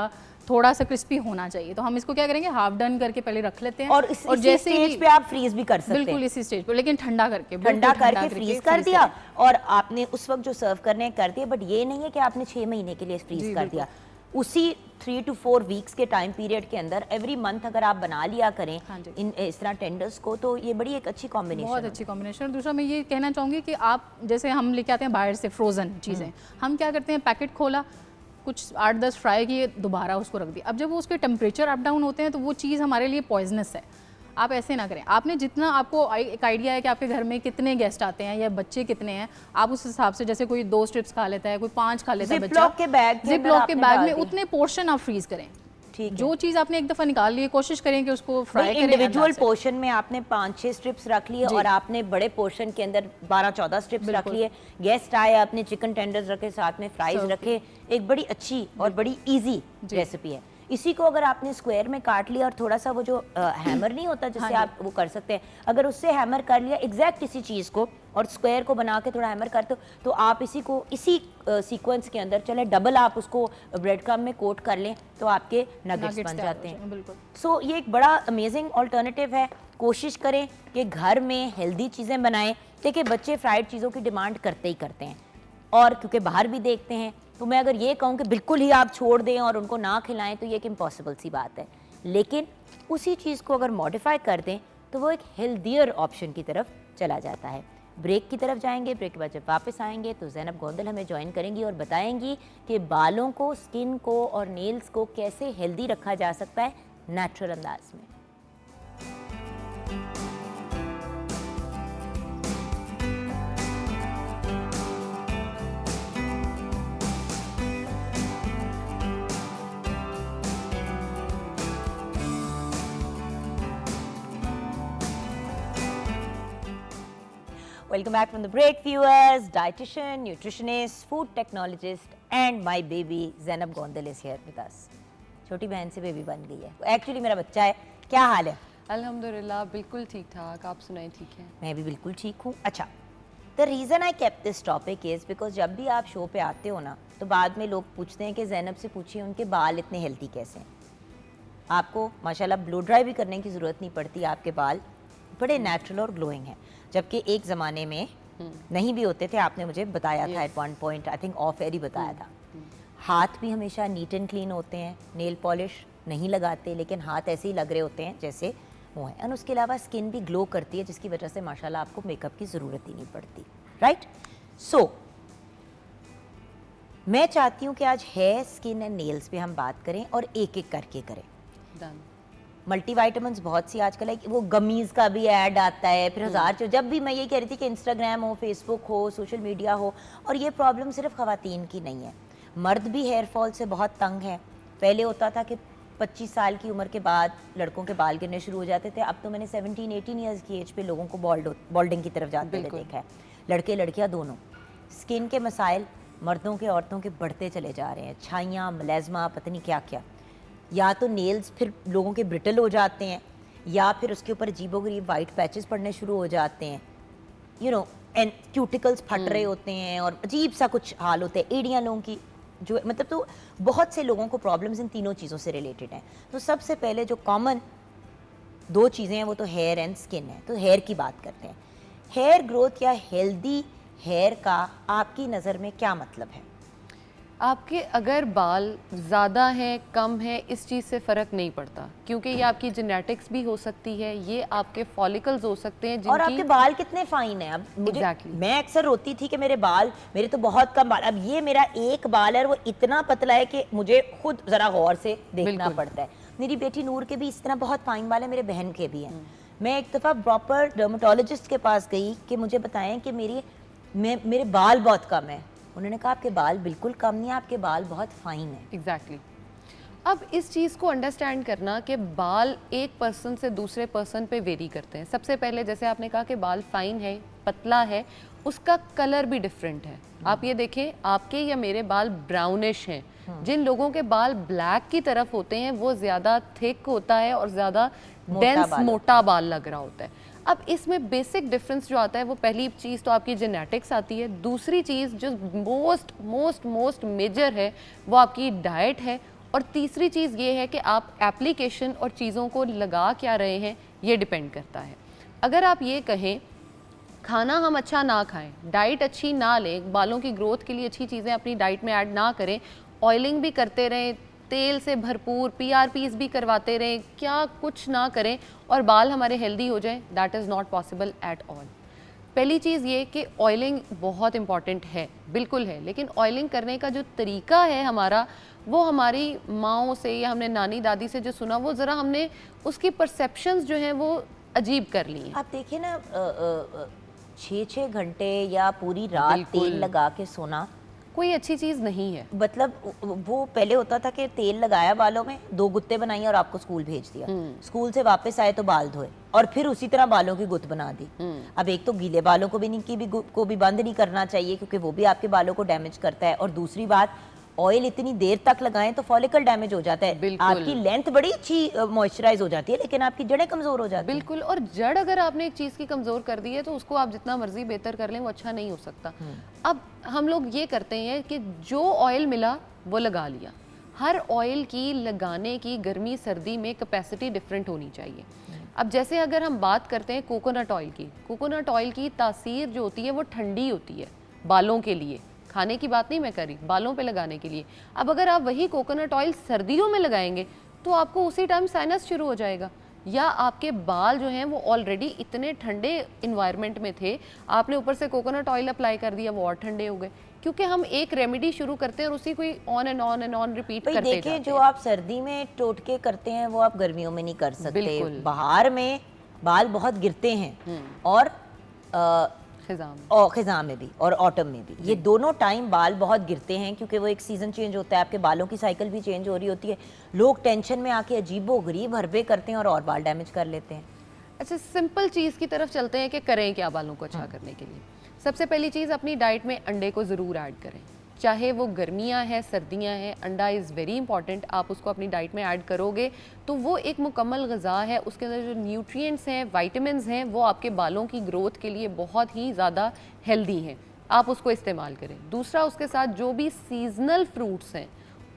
थोड़ा सा क्रिस्पी होना चाहिए, तो हम इसको क्या करेंगे, हाफ डन करके पहले रख लेते हैं। और जैसे स्टेज पे आप फ्रीज भी कर सकते हैं। बिल्कुल इसी स्टेज पे, लेकिन ठंडा करके फ्रीज कर दिया, और आपने उस वक्त जो सर्व करने कर दिया। बट ये नहीं है कि आपने 6 महीने के लिए फ्रीज कर दिया, उसी 3 to 4 वीक्स के टाइम पीरियड के अंदर एवरी मंथ अगर आप बना लिया करें इन इस तरह टेंडर्स को, तो ये बड़ी एक अच्छी कॉम्बिनेशन, बहुत अच्छी कॉम्बिनेशन। और दूसरा मैं ये कहना चाहूँगी कि आप जैसे हम लेके आते हैं बाहर से फ्रोज़न चीज़ें, हम क्या करते हैं, पैकेट खोला, कुछ 8-10 फ्राई किए, दोबारा उसको रख दिया। अब जब वो उसके टेम्परेचर अप डाउन होते हैं तो वो चीज़ हमारे लिए पॉइजनस है। आप ऐसे ना करें। आपने जितना आपको एक आइडिया है कि आपके घर में कितने गेस्ट आते हैं या बच्चे कितने हैं, आप उस हिसाब से, जैसे कोई 2 स्ट्रिप्स खा लेता है, कोई 5 खा लेता है बच्चा, जिप-लॉक के बैग के अंदर जिप-लॉक के आपने बैग डाल में दी। उतने पोर्शन आप फ्रीज करें। ठीक है। जो चीज़ आपने एक दफ़ा निकाल ली है, कोशिश करें कि उसको फ्राई करें। इंडिविजुअल पोर्शन में आपने 5-6 स्ट्रिप्स रख लिए और आपने बड़े पोर्शन के अंदर 12-14 स्ट्रिप्स रख लिए। गेस्ट आए, आपने चिकन टेंडर्स रखे, साथ में फ्राइज रखे। एक बड़ी अच्छी और बड़ी इजी रेसिपी है। इसी को अगर आपने स्क्वायर में काट लिया और थोड़ा सा वो जो हैमर नहीं होता जिससे आप वो कर सकते हैं, अगर उससे हैमर कर लिया एग्जैक्ट इसी चीज़ को और स्क्वायर को बना के थोड़ा हैमर करते हो, तो आप इसी को इसी सीक्वेंस के अंदर चले डबल आप उसको ब्रेड क्रम्ब में कोट कर लें तो आपके नगेट्स बन जाते हैं। बिल्कुल। सो ये एक बड़ा अमेजिंग ऑल्टरनेटिव है। कोशिश करें कि घर में हेल्दी चीज़ें बनाएं। देखिए बच्चे फ्राइड चीज़ों की डिमांड करते ही करते हैं, और क्योंकि बाहर भी देखते हैं, तो मैं अगर ये कहूँ कि बिल्कुल ही आप छोड़ दें और उनको ना खिलाएं तो ये एक इम्पॉसिबल सी बात है। लेकिन उसी चीज़ को अगर मॉडिफाई कर दें तो वो एक हेल्दियर ऑप्शन की तरफ चला जाता है। ब्रेक की तरफ जाएंगे। ब्रेक के बाद जब वापस आएंगे तो ज़ैनब गोंदल हमें ज्वाइन करेंगी और बताएंगी कि बालों को, स्किन को और नेल्स को कैसे हेल्दी रखा जा सकता है नेचुरल अंदाज में। Welcome back from the break, viewers. Dietitian, nutritionist, food technologist, and my baby Zainab Gondal is here with us. छोटी बहन से बेबी बन गई है। एक्चुअली मेरा बच्चा है। क्या हाल है? अल्हम्दुलिल्लाह बिल्कुल ठीक ठाक। आप सुनाएं, ठीक है? मैं भी बिल्कुल ठीक हूँ। अच्छा, the reason I kept this topic is because जब भी आप शो पे आते हो ना तो बाद में लोग पूछते हैं कि ज़ैनब से पूछिए उनके बाल इतने हेल्दी कैसे हैं। आपको माशाल्लाह ब्लो ड्राई भी करने की ज़रूरत नहीं पड़ती, आपके बाल बड़े नेचुरल और ग्लोइंग हैं, जबकि एक ज़माने में नहीं भी होते थे। आपने मुझे बताया था at one point, I think of air ही बताया था। हाथ भी हमेशा नीट एंड क्लीन होते हैं, नेल पॉलिश नहीं लगाते, लेकिन हाथ ऐसे ही लग रहे होते हैं जैसे वो हैं। और उसके अलावा स्किन भी ग्लो करती है, जिसकी वजह से माशाल्लाह आपको मेकअप की ज़रूरत ही नहीं पड़ती। राइट? सो मैं चाहती हूँ कि आज हेयर, स्किन एंड नेल्स पे हम बात करें और एक एक करके करें। डन। मल्टीवाइटामिन्स बहुत सी आजकल है, वो गमीज़ का भी ऐड आता है, फिर हज़ार चीज़। जब भी मैं ये कह रही थी कि इंस्टाग्राम हो, फेसबुक हो, सोशल मीडिया हो, और ये प्रॉब्लम सिर्फ ख़वातीन की नहीं है, मर्द भी हेयर फॉल से बहुत तंग है। पहले होता था कि 25 साल की उम्र के बाद लड़कों के बाल गिरने शुरू हो जाते थे। अब तो मैंने 17-18 ईयर्स की एज पे लोगों को बॉल्डिंग की तरफ जाते हुए देखा है, लड़के लड़कियां दोनों। स्किन के मसाइल मर्दों के औरतों के बढ़ते चले जा रहे हैं, छाइयाँ, मलेज़मा, पता नहीं क्या क्या। या तो नेल्स फिर लोगों के ब्रिटल हो जाते हैं, या फिर उसके ऊपर अजीबोगरीब वाइट पैचेस पड़ने शुरू हो जाते हैं, यू नो, एंड क्यूटिकल्स फट रहे होते हैं और अजीब सा कुछ हाल होता है। एड़ियाँ लोगों की जो मतलब, तो बहुत से लोगों को प्रॉब्लम्स इन तीनों चीज़ों से रिलेटेड हैं। तो सबसे पहले जो कॉमन 2 चीज़ें हैं वो तो हेयर एंड स्किन है। तो हेयर की बात करते हैं। हेयर ग्रोथ या हेल्दी हेयर का आपकी नज़र में क्या मतलब है? आपके अगर बाल ज़्यादा हैं, कम हैं, इस चीज़ से फ़र्क नहीं पड़ता, क्योंकि ये आपकी जेनेटिक्स भी हो सकती है, ये आपके फॉलिकल्स हो सकते हैं और आपके बाल कितने फाइन हैं। अब मुझे मैं अक्सर रोती थी कि मेरे तो बहुत कम बाल, अब ये मेरा एक बाल है और वो इतना पतला है कि मुझे खुद ज़रा गौर से देखना पड़ता है। मेरी बेटी नूर के भी इस तरह बहुत फाइन बाल है, मेरे बहन के भी हैं। मैं एक दफ़ा प्रॉपर डर्मेटोलॉजिस्ट के पास गई कि मुझे बताएं कि मेरे बाल बहुत कम है। उन्होंने कहा आपके बाल बिल्कुल कम नहीं है, आपके बाल बहुत फाइन है। एग्जैक्टली। अब इस चीज़ को अंडरस्टैंड करना कि बाल एक पर्सन से दूसरे पर्सन पे वेरी करते हैं। सबसे पहले जैसे आपने कहा कि बाल फाइन है, पतला है, उसका कलर भी डिफरेंट है। आप ये देखें, आपके या मेरे बाल ब्राउनिश हैं। जिन लोगों के बाल ब्लैक की तरफ होते हैं वो ज़्यादा थिक होता है और ज़्यादा डेंस मोटा बाल लग रहा होता है। अब इसमें बेसिक डिफरेंस जो आता है वो पहली चीज़ तो आपकी जेनेटिक्स आती है। दूसरी चीज़ जो मोस्ट मेजर है वो आपकी डाइट है। और तीसरी चीज़ ये है कि आप एप्लीकेशन और चीज़ों को लगा क्या रहे हैं, ये डिपेंड करता है। अगर आप ये कहें खाना हम अच्छा ना खाएं, डाइट अच्छी ना लें, बालों की ग्रोथ के लिए अच्छी चीज़ें अपनी डाइट में ऐड ना करें, ऑयलिंग भी करते रहें, तेल से भरपूर PRPs भी करवाते रहें, क्या कुछ ना करें और बाल हमारे हेल्दी हो जाएं, that is not possible at all. पहली चीज़ ये कि ऑयलिंग बहुत इंपॉर्टेंट है, बिल्कुल है, लेकिन ऑयलिंग करने का जो तरीका है हमारा, वो हमारी माँओं से या हमने नानी दादी से जो सुना, वो ज़रा हमने उसकी परसेप्शंस जो हैं वो अजीब कर ली हैं। आप देखिए ना 6-6 घंटे या पूरी रात बिल्कुल। तेल लगा के सोना, कोई अच्छी चीज़ नहीं है। मतलब वो पहले होता था कि तेल लगाया बालों में, 2 गुत्ते बनाई और आपको स्कूल भेज दिया, स्कूल से वापस आए तो बाल धोए और फिर उसी तरह बालों की गुत्त बना दी। अब एक तो गीले बालों को भी नहीं को भी बंद नहीं करना चाहिए क्योंकि वो भी आपके बालों को डैमेज करता है, और दूसरी बात ऑयल इतनी देर तक लगाएं तो फॉलिकल डैमेज हो जाता है। बिल्कुल। आपकी लेंथ बड़ी अच्छी मॉइस्चराइज हो जाती है लेकिन आपकी जड़ें कमजोर हो जाती हैं। बिल्कुल, और जड़ अगर आपने एक चीज़ की कमज़ोर कर दी है तो उसको आप जितना मर्जी बेहतर कर लें वो अच्छा नहीं हो सकता। अब हम लोग ये करते हैं कि जो ऑयल मिला वो लगा लिया। हर ऑयल की लगाने की गर्मी सर्दी में कैपेसिटी डिफरेंट होनी चाहिए। अब जैसे अगर हम बात करते हैं कोकोनट ऑयल की, कोकोनट ऑयल की तासीर जो होती है वो ठंडी होती है बालों के लिए, खाने की बात नहीं मैं कर रही, बालों पे लगाने के लिए। अब अगर आप वही कोकोनट ऑयल सर्दियों में लगाएंगे तो आपको उसी टाइम साइनस शुरू हो जाएगा, या आपके बाल जो हैं वो ऑलरेडी इतने ठंडे इन्वायरमेंट में थे, आपने ऊपर से कोकोनट ऑयल अप्लाई कर दिया, वो और ठंडे हो गए। क्योंकि हम एक रेमेडी शुरू करते हैं और उसी को ऑन एंड ऑन रिपीट करते जाते हैं। देखिए जो आप सर्दी में टोटके करते हैं वो आप गर्मियों में नहीं कर सकते। बिल्कुल। बाहर में बाल बहुत गिरते हैं और खिज़ां में भी और ऑटम में भी, ये दोनों टाइम बाल बहुत गिरते हैं क्योंकि वो एक सीजन चेंज होता है, आपके बालों की साइकिल भी चेंज हो रही होती है। लोग टेंशन में आके अजीबो गरीब हरबे करते हैं और बाल डैमेज कर लेते हैं। अच्छा, सिंपल चीज़ की तरफ चलते हैं कि करें क्या बालों को अच्छा करने के लिए। सबसे पहली चीज़, अपनी डाइट में अंडे को ज़रूर ऐड करें, चाहे वो गर्मियां हैं सर्दियां हैं, अंडा इज़ वेरी इंपॉर्टेंट। आप उसको अपनी डाइट में ऐड करोगे तो वो एक मुकम्मल ग़िज़ा है, उसके अंदर जो न्यूट्रिएंट्स हैं, वाइटामिन्स हैं, वो आपके बालों की ग्रोथ के लिए बहुत ही ज़्यादा हेल्दी हैं, आप उसको इस्तेमाल करें। दूसरा, उसके साथ जो भी सीजनल फ्रूट्स हैं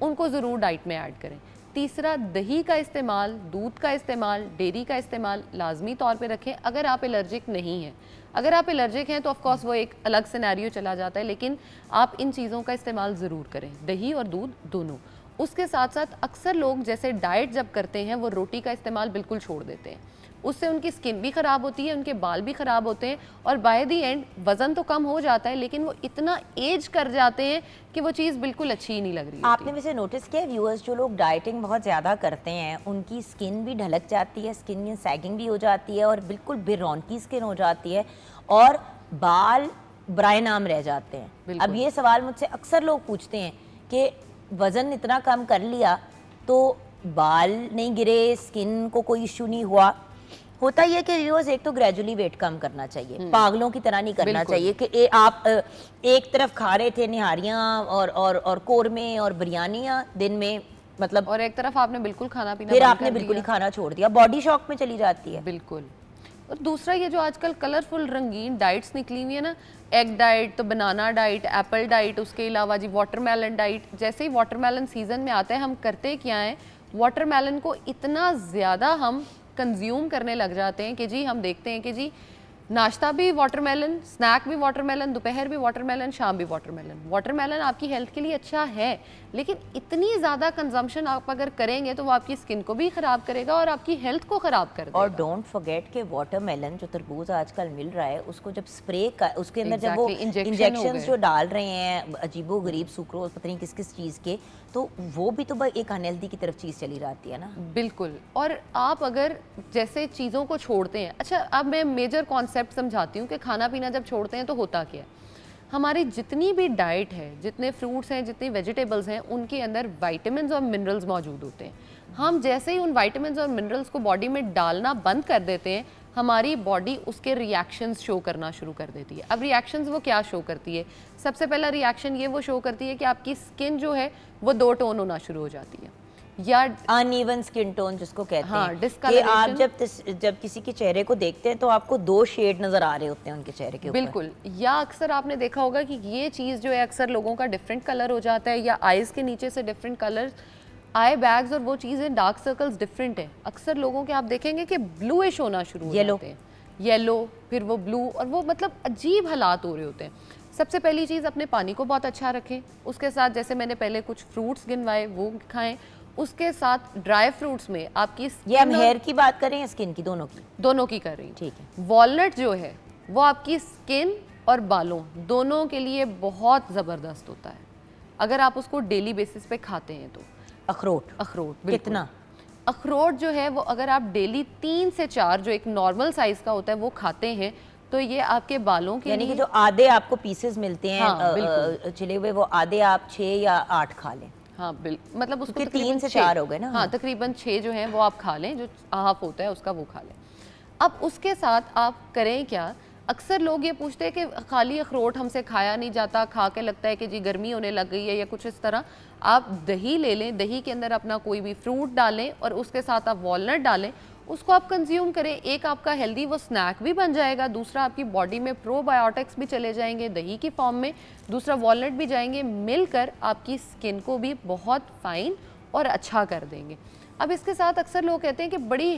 उनको ज़रूर डाइट में ऐड करें। तीसरा, दही का इस्तेमाल, दूध का इस्तेमाल, डेयरी का इस्तेमाल लाजमी तौर पे रखें अगर आप एलर्जिक नहीं हैं। अगर आप एलर्जिक हैं तो ऑफ कोर्स वो एक अलग सिनेरियो चला जाता है, लेकिन आप इन चीज़ों का इस्तेमाल ज़रूर करें, दही और दूध दोनों। उसके साथ साथ अक्सर लोग जैसे डाइट जब करते हैं वो रोटी का इस्तेमाल बिल्कुल छोड़ देते हैं, उससे उनकी स्किन भी ख़राब होती है, उनके बाल भी ख़राब होते हैं और बाय दी एंड वज़न तो कम हो जाता है लेकिन वो इतना एज कर जाते हैं कि वो चीज़ बिल्कुल अच्छी ही नहीं लग रही। आपने वैसे नोटिस किया व्यूअर्स, जो लोग डाइटिंग बहुत ज़्यादा करते हैं उनकी स्किन भी ढलक जाती है, स्किन में सैगिंग भी हो जाती है और बिल्कुल बेरौनकी स्किन हो जाती है और बाल ब्रायनाम रह जाते हैं। अब ये सवाल मुझसे अक्सर लोग पूछते हैं कि वज़न इतना कम कर लिया तो बाल नहीं गिरे, स्किन को कोई इशू नहीं हुआ। होता ही है कि व्यूअर्स, एक तो ग्रेजुअली वेट कम करना चाहिए, पागलों की तरह नहीं करना चाहिए कि आप एक तरफ खा रहे थे निहारियाँ और कोरमे और बिरयानियाँ दिन में, मतलब, और एक तरफ आपने बिल्कुल खाना पीना फिर बंद आपने कर बिल्कुल ही दिया। खाना छोड़ दिया, बॉडी शॉक में चली जाती है। बिल्कुल। और दूसरा, ये जो आजकल कलरफुल रंगीन डाइट्स निकली हुई है ना, एग डाइट, तो बनाना डाइट, एप्पल डाइट, उसके अलावा जी वाटरमेलन डाइट। जैसे ही वाटरमेलन सीजन में आता है हम करते क्या है, वाटरमेलन को इतना ज़्यादा हम कंज्यूम करने लग जाते हैं कि जी हम देखते हैं कि जी नाश्ता भी वाटरमेलन, स्नैक भी वाटरमेलन, दोपहर भी वाटरमेलन, शाम भी वाटरमेलन। वाटरमेलन आपकी हेल्थ के लिए अच्छा है लेकिन इतनी ज़्यादा कंजम्पशन आप अगर करेंगे तो वो आपकी स्किन को भी ख़राब करेगा और आपकी हेल्थ को ख़राब कर देगा। और डोंट फॉरगेट कि वाटरमेलन जो तरबूज आजकल मिल रहा है उसको जब स्प्रे का, उसके अंदर जब वो इंजेक्शंस जो डाल रहे हैं अजीबो गरीब सुक्रोज पता नहीं किस किस चीज़ के, तो वो भी तो एक अनहेल्दी की तरफ चीज़ चली जाती है ना। बिल्कुल। और आप अगर जैसे चीज़ों को छोड़ते हैं, अच्छा अब मैं मेजर कॉन्सेप्ट समझाती हूँ कि खाना पीना जब छोड़ते हैं तो होता क्या है। हमारी जितनी भी डाइट है, जितने फ्रूट्स हैं, जितनी वेजिटेबल्स हैं, उनके अंदर विटामिन्स और मिनरल्स मौजूद होते हैं। हम जैसे ही उन विटामिन्स और मिनरल्स को बॉडी में डालना बंद कर देते हैं, हमारी बॉडी उसके रिएक्शंस शो करना शुरू कर देती है। अब रिएक्शंस वो क्या शो करती है? सबसे पहला रिएक्शन ये वो शो करती है कि आपकी स्किन जो है वो 2 टोन होना शुरू हो जाती है, या अनइवन स्किन टोन जिसको कहते हाँ, हैं। discoloration। आप जब किसी के चेहरे को देखते हैं तो आपको 2 शेड नजर आ रहे होते हैं उनके चेहरे के ऊपर। बिल्कुल। या अक्सर आपने देखा होगा कि ये चीज़ जो है अक्सर लोगों का डिफरेंट कलर हो जाता है, या आईज के नीचे से डिफरेंट कलर, आई बैग्स और वो चीज़ें, डार्क सर्कल्स डिफरेंट है। अक्सर लोगों के आप देखेंगे कि ब्लूइश होना शुरू हो जाते हैं, येलो, फिर वो ब्लू, और वो मतलब अजीब हालात हो रहे होते हैं। सबसे पहली चीज़, अपने पानी को बहुत अच्छा रखें, उसके साथ जैसे मैंने पहले कुछ फ्रूट्स गिनवाए वो खाएं, उसके साथ ड्राई फ्रूट्स में आपकी, ये हम हेयर की बात करें या स्किन की? दोनों की कर रही हूँ। ठीक है। वॉलनट जो है वो आपकी स्किन और बालों दोनों के लिए बहुत ज़बरदस्त होता है अगर आप उसको डेली बेसिस पे खाते हैं तो। अखरोट बिल्कुल। कितना? अखरोट जो है वो अगर आप डेली 3 से 4 जो एक नॉर्मल साइज का होता है वो खाते हैं तो ये आपके बालों के यानी कि लिए जो आधे आपको पीसेस मिलते हैं हाँ, बिल्कुल। छिले हुए, वो आधे आप 6 या 8 खा लें। हाँ मतलब उसको क्योंकि तकरीबन 3 से 6 4 हो गए ना। हाँ तकरीबन 6 जो हैं वो आप खा लें, जो हाफ होता है उसका वो खा लें। अब उसके साथ आप करें क्या, अक्सर लोग ये पूछते हैं कि खाली अखरोट हमसे खाया नहीं जाता, खा के लगता है कि जी गर्मी होने लग गई है या कुछ इस तरह। आप दही ले लें, दही के अंदर अपना कोई भी फ्रूट डालें और उसके साथ आप वॉलनट डालें, उसको आप कंज्यूम करें। एक आपका हेल्दी वो स्नैक भी बन जाएगा, दूसरा आपकी बॉडी में प्रोबायोटिक्स भी चले जाएंगे दही की फॉर्म में, दूसरा वॉलनट भी जाएंगे, मिलकर आपकी स्किन को भी बहुत फाइन और अच्छा कर देंगे। अब इसके साथ अक्सर लोग कहते हैं कि बड़ी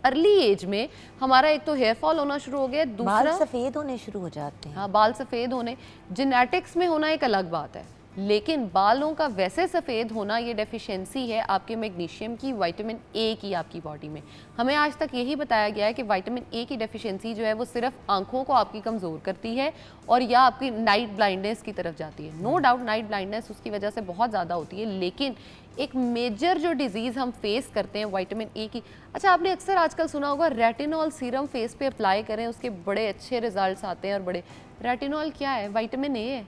अर्ली एज में हमारा एक तो हेयर फॉल होना शुरू हो गया, बाल दूसरा सफ़ेद होने शुरू हो जाते हैं। हाँ बाल सफ़ेद होने, जेनेटिक्स में होना एक अलग बात है, लेकिन बालों का वैसे सफ़ेद होना ये डेफिशिएंसी है आपके मैग्नीशियम की, विटामिन ए की आपकी बॉडी में। हमें आज तक यही बताया गया है कि विटामिन ए की डेफिशिएंसी जो है वो सिर्फ आंखों को आपकी कमज़ोर करती है और या आपकी नाइट ब्लाइंडनेस की तरफ जाती है। नो डाउट नाइट ब्लाइंडनेस उसकी वजह से बहुत ज़्यादा होती है, लेकिन एक मेजर जो डिजीज़ हम फेस करते हैं विटामिन ए की। अच्छा आपने अक्सर आजकल सुना होगा रेटिनॉल सीरम फेस पे अप्लाई करें, उसके बड़े अच्छे रिजल्ट्स आते हैं और बड़े। रेटिनॉल क्या है? विटामिन ए है,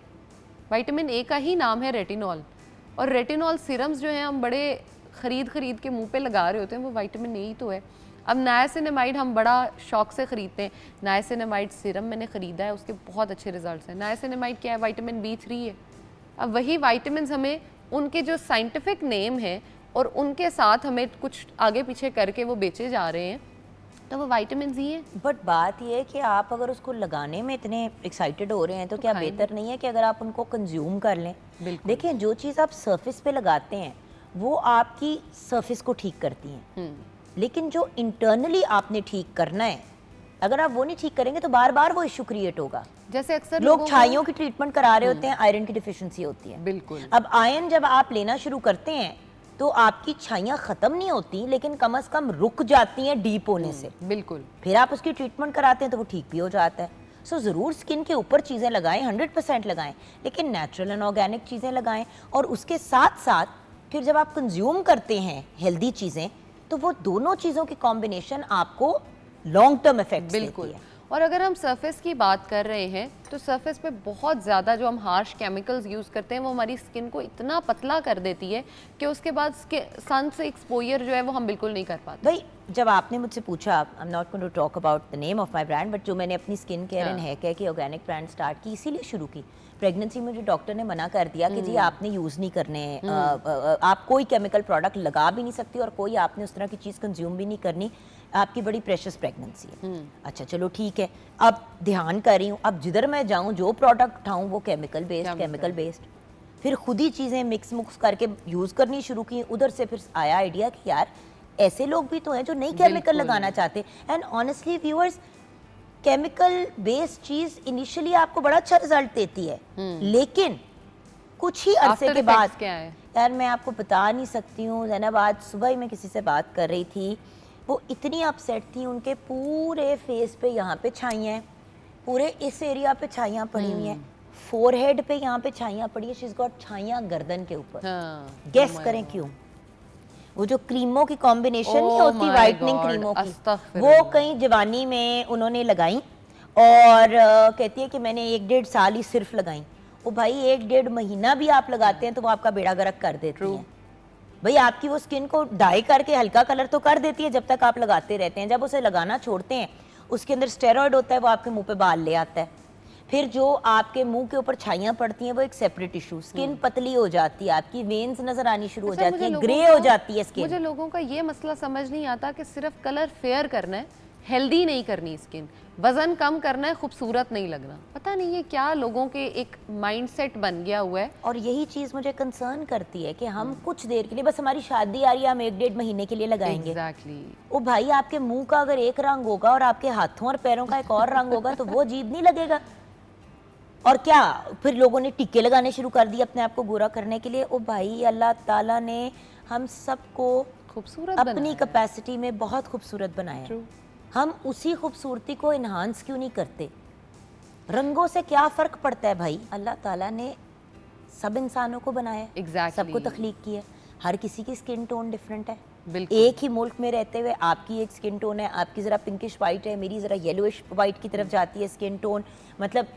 विटामिन ए का ही नाम है रेटिनॉल। और रेटिनॉल सीरम्स जो हैं हम बड़े खरीद के मुंह पे लगा रहे होते हैं, वो विटामिन ए ही तो है। अब नायासिनामाइड हम बड़ा शौक से ख़रीदते हैं, नायासिनामाइड सीरम मैंने ख़रीदा है, उसके बहुत अच्छे रिजल्ट्स हैं। नायासिनामाइड क्या है? विटामिन B3 है। अब वही विटामिन हमें उनके जो साइंटिफिक नेम है और उनके साथ हमें कुछ आगे पीछे करके वो बेचे जा रहे हैं, तो वो विटामिन ही है। बट बात ये है कि आप अगर उसको लगाने में इतने एक्साइटेड हो रहे हैं तो क्या बेहतर नहीं है कि अगर आप उनको कंज्यूम कर लें? देखें, जो चीज़ आप सरफेस पे लगाते हैं वो आपकी सरफेस को ठीक करती हैं, लेकिन जो इंटरनली आपने ठीक करना है, अगर आप वो नहीं ठीक करेंगे तो बार बार वो इशू क्रिएट होगा। जैसे अक्सर लोग छाइयों की ट्रीटमेंट करा रहे होते हैं, आयरन की डिफिशिएंसी होती है। बिल्कुल। अब आयरन जब आप लेना शुरू करते हैं तो आपकी छाइयाँ ख़त्म नहीं होती, लेकिन कम से कम रुक जाती हैं डीप होने से। बिल्कुल। फिर आप उसकी ट्रीटमेंट कराते हैं तो वो ठीक भी हो जाता है। सो ज़रूर स्किन के ऊपर चीज़ें लगाएं, 100% लगाएं, लेकिन नेचुरल एंड ऑर्गेनिक चीज़ें लगाएं। और उसके साथ साथ फिर जब आप कंज्यूम करते हैं हेल्दी चीज़ें, तो वो दोनों चीज़ों की कॉम्बिनेशन आपको लॉन्ग टर्म इफेक्ट देती है। और अगर हम सरफेस की बात कर रहे हैं तो सरफेस पे बहुत ज़्यादा जो हम हार्श केमिकल्स यूज़ करते हैं वो हमारी स्किन को इतना पतला कर देती है कि उसके बाद सन से एक्सपोजर जो है वो हम बिल्कुल नहीं कर पाते। भाई जब आपने मुझसे पूछा, I am not going to talk about the name of my brand, but जो मैंने अपनी skin care and hair care की ऑर्गेनिक ब्रांड स्टार्ट की इसीलिए शुरू की। प्रेगनेंसी में जो डॉक्टर ने मना कर दिया कि जी आपने यूज़ नहीं करने, आप कोई केमिकल प्रोडक्ट लगा भी नहीं सकती और कोई आपने उस तरह की चीज़ कंज्यूम भी नहीं करनी, आपकी बड़ी प्रेशियस प्रेगनेंसी है। अच्छा चलो ठीक है, अब ध्यान कर रही हूँ, अब जिधर मैं जाऊँ जो प्रोडक्ट उठाऊँ वो केमिकल बेस्ड। फिर खुद ही चीज़ें मिक्स करके यूज़ करनी शुरू की। उधर से फिर आया आइडिया कि यार ऐसे लोग भी तो हैं जो नहीं केमिकल लगाना चाहते। And honestly viewers, chemical based cheese initially आपको बड़ा अच्छा रिजल्ट देती है, लेकिन कुछ ही अरसे के बाद क्या है यार मैं आपको बता नहीं सकती हूँ। जैनब आज सुबह ही मैं किसी से बात कर रही थी, वो इतनी अपसेट थी, उनके पूरे फेस पे यहाँ पे छाइयाँ हैं, पूरे इस एरिया पे छाइयाँ पड़ी हुई हैं, फोरहेड पे यहाँ पे छाइयाँ पड़ी है, शी इज गॉट छाइयाँ गर्दन के ऊपर। गेस करें क्यों? वो जो क्रीमों की कॉम्बिनेशन नहीं होती, वाइटनिंग क्रीमों की, वो कहीं जवानी में उन्होंने लगाई और कहती है कि मैंने 1-1.5 साल ही सिर्फ लगाई। वो भाई 1-1.5 महीना भी आप लगाते हैं तो वो आपका बेड़ा गर्क कर देती है। भाई आपकी वो स्किन को डाई करके हल्का कलर तो कर देती है जब तक आप लगाते रहते हैं, जब उसे लगाना छोड़ते हैं उसके अंदर स्टेरॉइड होता है, वो आपके मुंह पे बाल ले आता है। फिर जो आपके मुंह के ऊपर छाइयाँ पड़ती हैं वो एक सेपरेट इशू, स्किन पतली हो जाती है, आपकी वेन्स नजर आनी शुरू हो जाती है, ग्रे हो जाती है स्किन। मुझे लोगों का ये मसला समझ नहीं आता कि सिर्फ कलर फेयर करना है, हेल्दी नहीं करनी स्किन, वजन कम करना है, खूबसूरत नहीं लगना। पता नहीं ये क्या लोगों के एक माइंडसेट बन गया हुआ है। और यही चीज़ मुझे कंसर्न करती है कि हम कुछ देर के लिए, बस हमारी शादी आ रही है, हम 1-1.5 महीने के लिए लगाएंगे। Exactly. ओ भाई आपके मुंह का अगर एक रंग होगा और आपके हाथों और पैरों का एक और रंग होगा तो वो अजीब नहीं लगेगा? और क्या फिर लोगों ने टीके लगाने शुरू कर दिए अपने आप को गोरा करने के लिए। ओ भाई अल्लाह ताला ने हम सबको खूबसूरत अपनी कैपेसिटी में बहुत खूबसूरत बनाया, हम उसी खूबसूरती को इन्हांस क्यों नहीं करते? रंगों से क्या फ़र्क पड़ता है भाई? अल्लाह ताला ने सब इंसानों को बनाया, Exactly. सबको तख्लीक किया, हर किसी की स्किन टोन डिफरेंट है। बिल्कुल। एक ही मुल्क में रहते हुए आपकी एक स्किन टोन है, आपकी ज़रा पिंकिश वाइट है, मेरी ज़रा येलोइश वाइट की तरफ जाती है स्किन टोन। मतलब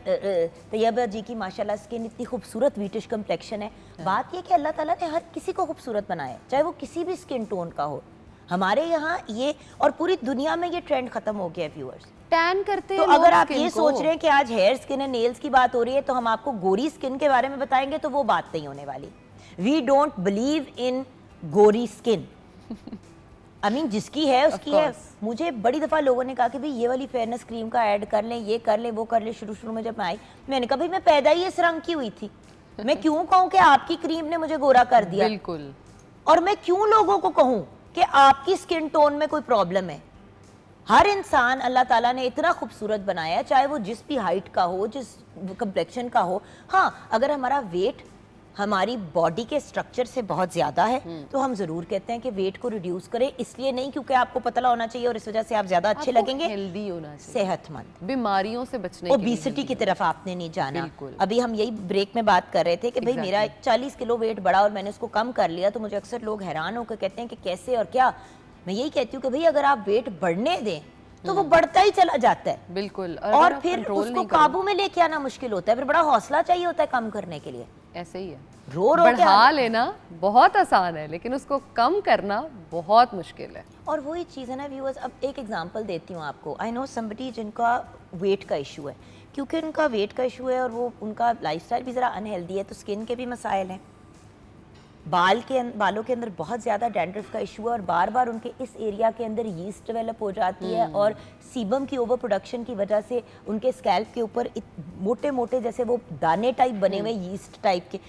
तैयबा जी की माशाल्लाह स्किन इतनी खूबसूरत वीटिश कम्प्लेक्शन है। बात ये कि अल्लाह ताला ने हर किसी को खूबसूरत बनाया है, चाहे वो किसी भी स्किन टोन का हो। हमारे यहाँ ये और पूरी दुनिया में ये ट्रेंड खत्म हो गया है व्यूअर्स। टैन करते तो हैं लोग अगर आप skin ये को। सोच रहे हैं कि आज हेयर स्किन है, नेल्स की बात हो रही है, तो हम आपको गोरी स्किन के बारे में बताएंगे, तो वो बात नहीं होने वाली। वी डोंट बिलीव इन गोरी स्किन। आई मीन जिसकी है उसकी है। मुझे बड़ी दफ़ा लोगों ने कहा कि भाई ये वाली फेयरनेस क्रीम का ऐड कर लें, ये कर लें, वो कर लें। शुरू में जब मैं आई, मैंने कहा भाई मैं पैदा ही इस रंग की हुई थी, मैं क्यों कहूँ कि आपकी क्रीम ने मुझे गोरा कर दिया। बिल्कुल। और मैं क्यों लोगों को कहूँ कि आपकी स्किन टोन में कोई प्रॉब्लम है। हर इंसान अल्लाह ताला ने इतना खूबसूरत बनाया है, चाहे वो जिस भी हाइट का हो, जिस कम्प्लेक्शन का हो। हाँ, अगर हमारा वेट हमारी बॉडी के स्ट्रक्चर से बहुत ज़्यादा है तो हम ज़रूर कहते हैं कि वेट को रिड्यूस करें, इसलिए नहीं क्योंकि आपको पतला होना चाहिए और इस वजह से आप ज़्यादा अच्छे लगेंगे, हेल्दी होना चाहिए, सेहतमंद, बीमारियों से बचने के लिए ओबेसिटी की तरफ आपने नहीं जाना। बिल्कुल। अभी हम यही ब्रेक में बात कर रहे थे कि भाई मेरा 40 किलो वेट बढ़ा और मैंने उसको कम कर लिया, तो मुझे अक्सर लोग हैरान होकर कहते हैं कि कैसे और क्या। मैं यही कहती हूँ कि भाई अगर आप वेट बढ़ने दें तो वो बढ़ता ही चला जाता है। बिल्कुल। और अगर आप फिर control उसको नहीं करो, काबू में लेके आना मुश्किल होता है, फिर बड़ा हौसला चाहिए होता है कम करने के लिए। ऐसे ही है। रो के बढ़ा लेना बहुत आसान है, लेकिन उसको कम करना बहुत मुश्किल है। और वही चीज़ है ना व्यूअर्स। अब एक एग्जांपल देती हूँ आपको। आई नो समबडी जिनका वेट का इशू है, क्योंकि उनका वेट का इशू है और वो उनका लाइफस्टाइल भी ज़रा अनहेल्दी है, तो स्किन के भी मसाइल हैं। बालों के अंदर बहुत ज़्यादा डैंड्रफ का इशू है और बार बार उनके इस एरिया के अंदर यीस्ट डेवलप हो जाती है और सीबम की ओवर प्रोडक्शन की वजह से उनके स्कैल्प के ऊपर मोटे मोटे जैसे वो दाने टाइप बने हुए यीस्ट टाइप के।